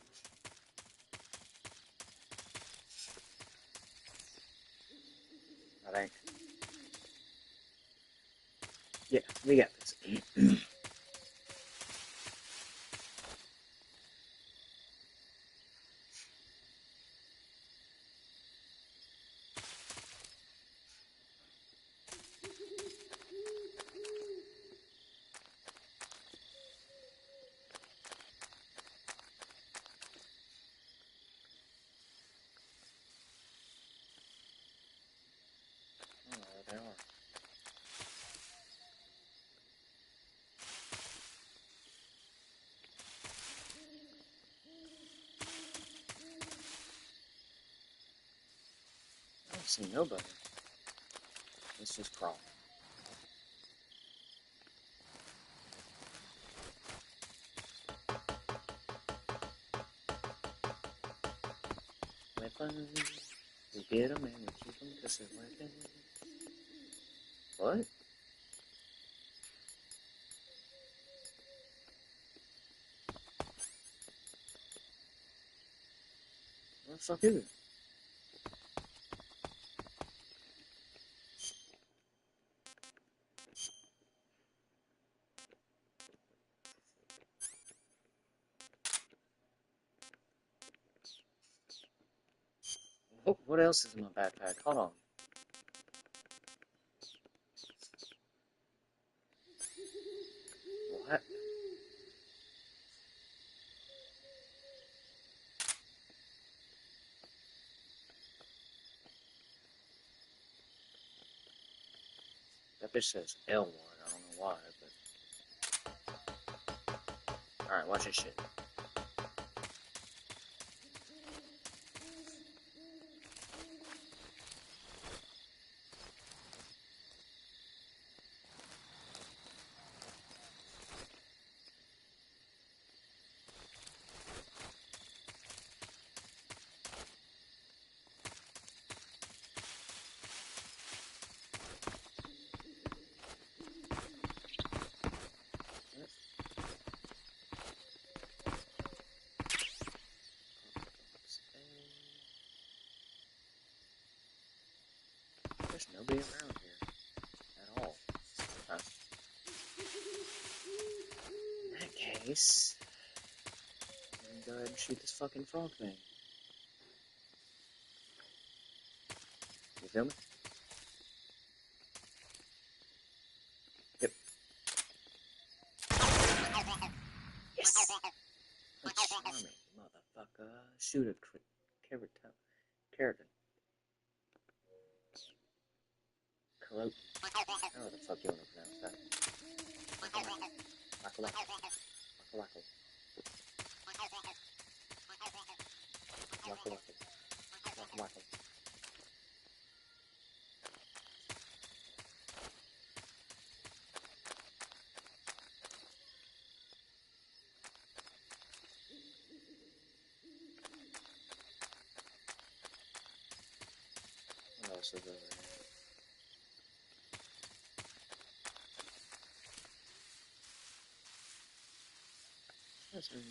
[SPEAKER 1] I think. Yeah, we got this. Oh, there they are. I don't see nobody. Let's just crawl. Weapons. We get them and we keep them because they're weapons. What? What the fuck is it? Oh, what else is in my backpack? Hold on. What? That bitch says L1. I don't know why, but... Alright, watch this shit. There's nobody around here at all. Huh? In that case, I'm gonna go ahead and shoot this fucking frog thing. You feel me? Yep. Yes! Oh, charming, motherfucker. Shoot a keratin. Keratin. Corrode. How the fuck you want to pronounce that? Wacko wacko. Wacko wacko. Wacko wacko. Wacko wacko. What else is over there? Yes or no?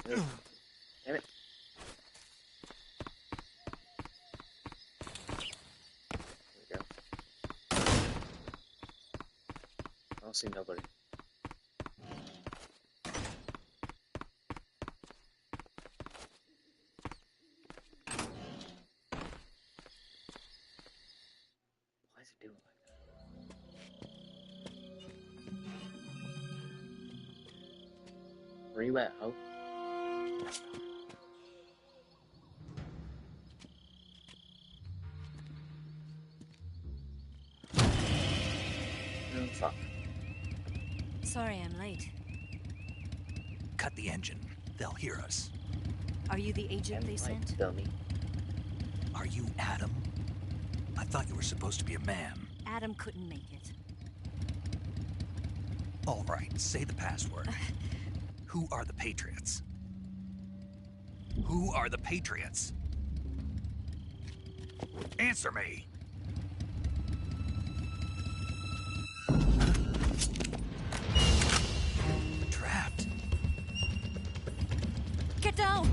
[SPEAKER 1] Damn it. There we go. I don't see nobody. Why is it doing like that? Where you at, ho? Oh, fuck.
[SPEAKER 10] Sorry I'm late.
[SPEAKER 5] Cut the engine. They'll hear us.
[SPEAKER 10] Are you the agent they sent?
[SPEAKER 1] Dummy.
[SPEAKER 5] Are you Adam? I thought you were supposed to be a man.
[SPEAKER 10] Adam couldn't make it.
[SPEAKER 5] All right, say the password. Who are the Patriots? Who are the Patriots? Answer me! Trapped.
[SPEAKER 10] Get down!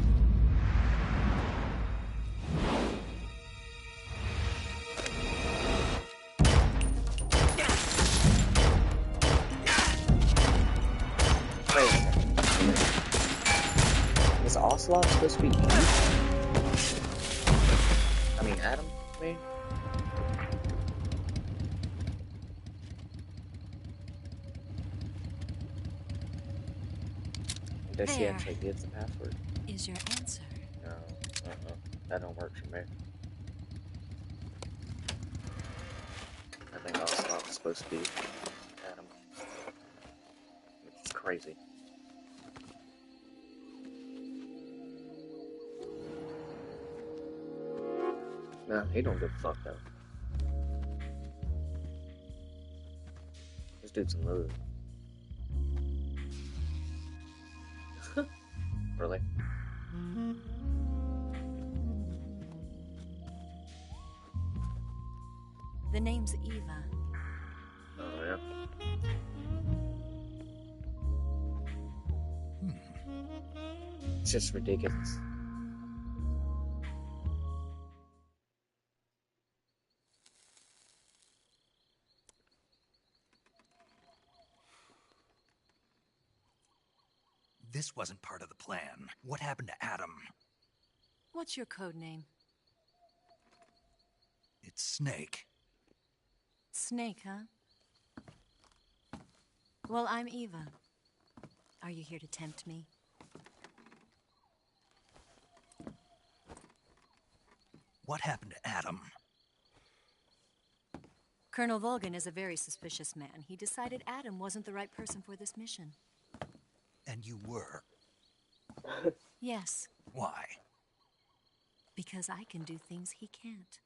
[SPEAKER 1] Wait a second. Is Ocelot supposed to be Eve? I mean, Adam, maybe? Does she
[SPEAKER 10] There.
[SPEAKER 1] actually give the password?
[SPEAKER 10] Is your answer?
[SPEAKER 1] No, that don't work for me. I think Ocelot was supposed to be Adam. It's crazy. Nah, he don't give a fuck though. This dude's in love. Really?
[SPEAKER 10] The name's Eva.
[SPEAKER 1] Oh, yeah. It's just ridiculous.
[SPEAKER 5] This wasn't part of the plan. What happened to Adam?
[SPEAKER 10] What's your code name?
[SPEAKER 5] It's Snake.
[SPEAKER 10] Snake, huh? Well, I'm Eva. Are you here to tempt me?
[SPEAKER 5] What happened to Adam?
[SPEAKER 10] Colonel Volgan is a very suspicious man. He decided Adam wasn't the right person for this mission.
[SPEAKER 5] And you were.
[SPEAKER 10] Yes,
[SPEAKER 5] Why?
[SPEAKER 10] because I can do things he can't.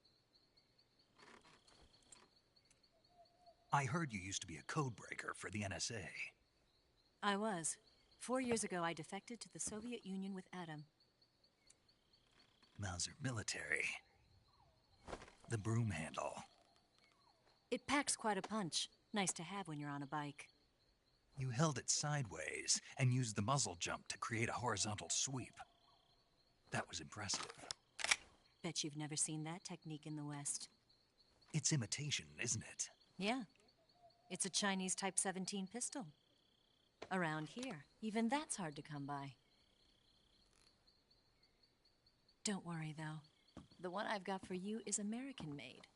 [SPEAKER 5] I heard you used to be a codebreaker for the NSA.
[SPEAKER 10] I was. 4 years ago, I defected to the Soviet Union with Adam.
[SPEAKER 5] Mauser military. The broom handle.
[SPEAKER 10] It packs quite a punch. Nice to have when you're on a bike.
[SPEAKER 5] You held it sideways and used the muzzle jump to create a horizontal sweep. That was impressive.
[SPEAKER 10] Bet you've never seen that technique in the West.
[SPEAKER 5] It's imitation, isn't it?
[SPEAKER 10] Yeah. It's a Chinese Type 17 pistol. Around here, even that's hard to come by. Don't worry, though. The one I've got for you is American-made.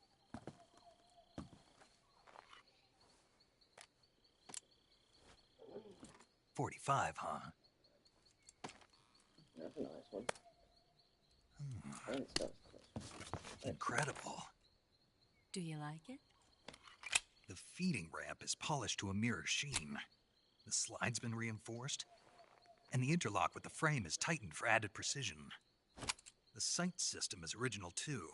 [SPEAKER 5] .45, huh?
[SPEAKER 1] That's a nice one. Thanks,
[SPEAKER 5] Incredible.
[SPEAKER 10] Do you like it?
[SPEAKER 5] The feeding ramp is polished to a mirror sheen. The slide's been reinforced, and the interlock with the frame is tightened for added precision. The sight system is original too.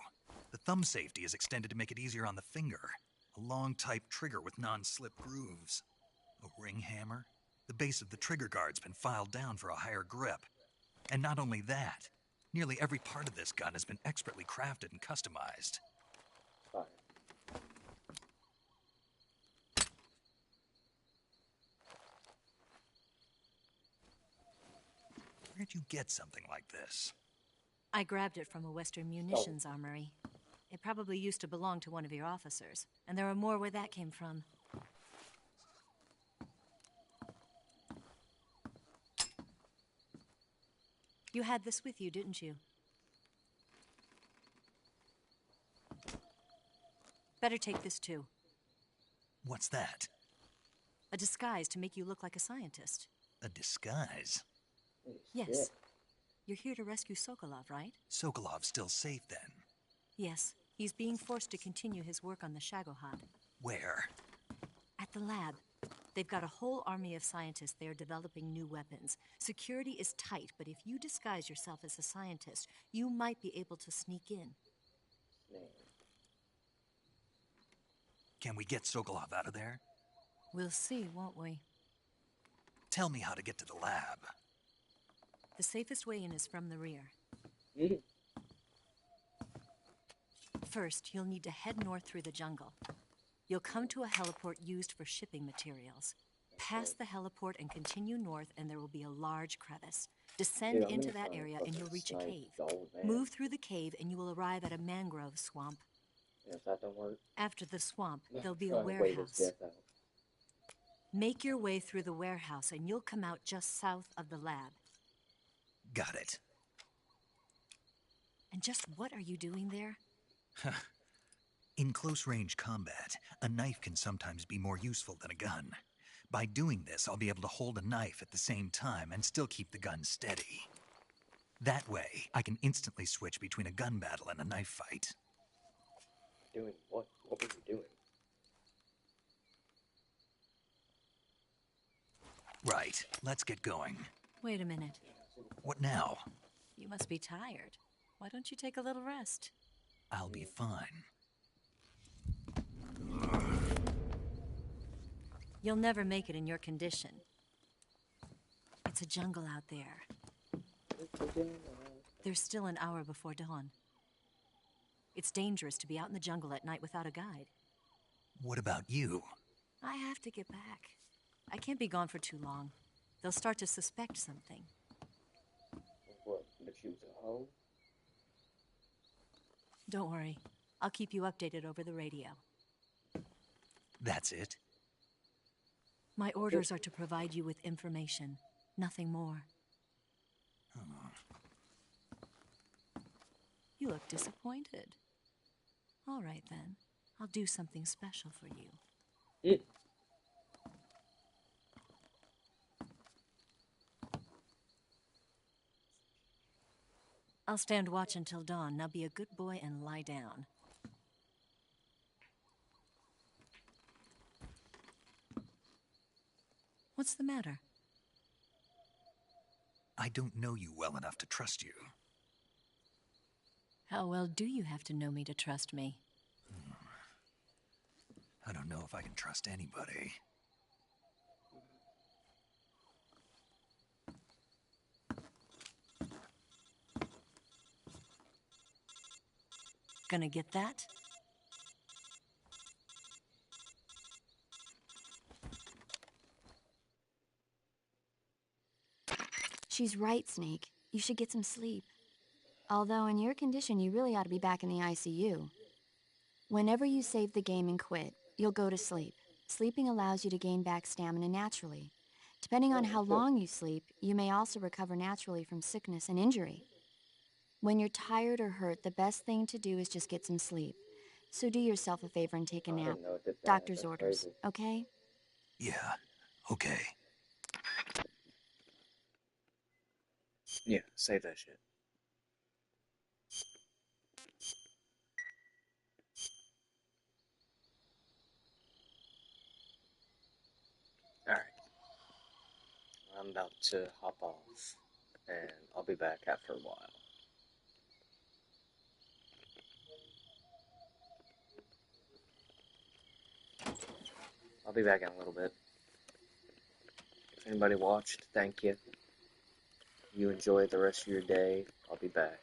[SPEAKER 5] The thumb safety is extended to make it easier on the finger. A long type trigger with non-slip grooves. A ring hammer. The base of the trigger guard's been filed down for a higher grip. And not only that, nearly every part of this gun has been expertly crafted and customized.
[SPEAKER 1] Fine.
[SPEAKER 5] Where'd you get something like this?
[SPEAKER 10] I grabbed it from a Western munitions armory. It probably used to belong to one of your officers, and there are more where that came from. You had this with you, didn't you? Better take this too.
[SPEAKER 5] What's that?
[SPEAKER 10] A disguise to make you look like a scientist.
[SPEAKER 5] A disguise?
[SPEAKER 10] Yes. You're here to rescue Sokolov, right?
[SPEAKER 5] Sokolov's still safe then?
[SPEAKER 10] Yes. He's being forced to continue his work on the Shagohod.
[SPEAKER 5] Where?
[SPEAKER 10] At the lab. They've got a whole army of scientists there developing new weapons. Security is tight, but if you disguise yourself as a scientist, you might be able to sneak in.
[SPEAKER 5] Can we get Sokolov out of there?
[SPEAKER 10] We'll see, won't we?
[SPEAKER 5] Tell me how to get to the lab.
[SPEAKER 10] The safest way in is from the rear. First, you'll need to head north through the jungle. You'll come to a heliport used for shipping materials. Pass the heliport and continue north, and there will be a large crevice. Descend into that area and you'll reach a cave. Move through the cave and you will arrive at a mangrove swamp.
[SPEAKER 1] If that don't work,
[SPEAKER 10] after the swamp, there'll be a warehouse. Make your way through the warehouse and you'll come out just south of the lab.
[SPEAKER 5] Got it.
[SPEAKER 10] And just what are you doing there?
[SPEAKER 5] In close-range combat, a knife can sometimes be more useful than a gun. By doing this, I'll be able to hold a knife at the same time and still keep the gun steady. That way, I can instantly switch between a gun battle and a knife fight.
[SPEAKER 1] Doing what? What were you doing?
[SPEAKER 5] Right, let's get going.
[SPEAKER 10] Wait a minute.
[SPEAKER 5] What now?
[SPEAKER 10] You must be tired. Why don't you take a little rest?
[SPEAKER 5] I'll be fine.
[SPEAKER 10] You'll never make it in your condition. It's a jungle out there. There's still an hour before dawn. It's dangerous to be out in the jungle at night without a guide.
[SPEAKER 5] What about you?
[SPEAKER 10] I have to get back. I can't be gone for too long. They'll start to suspect something.
[SPEAKER 1] What? That she was at home?
[SPEAKER 10] Don't worry. I'll keep you updated over the radio.
[SPEAKER 5] That's it?
[SPEAKER 10] My orders are to provide you with information. Nothing more. You look disappointed. All right, then. I'll do something special for you. I'll stand watch until dawn. Now be a good boy and lie down. What's the matter?
[SPEAKER 5] I don't know you well enough to trust you.
[SPEAKER 10] How well do you have to know me to trust me?
[SPEAKER 5] I don't know if I can trust anybody.
[SPEAKER 10] Gonna get that?
[SPEAKER 11] She's right, Snake. You should get some sleep. Although in your condition, you really ought to be back in the ICU. Whenever you save the game and quit, you'll go to sleep. Sleeping allows you to gain back stamina naturally. Depending on how long you sleep, you may also recover naturally from sickness and injury. When you're tired or hurt, the best thing to do is just get some sleep. So do yourself a favor and take a nap. Doctor's orders, okay?
[SPEAKER 5] Yeah, okay.
[SPEAKER 1] Yeah, save that shit. Alright. I'm about to hop off, and I'll be back after a while. I'll be back in a little bit. If anybody watched, thank you. You enjoy the rest of your day. I'll be back.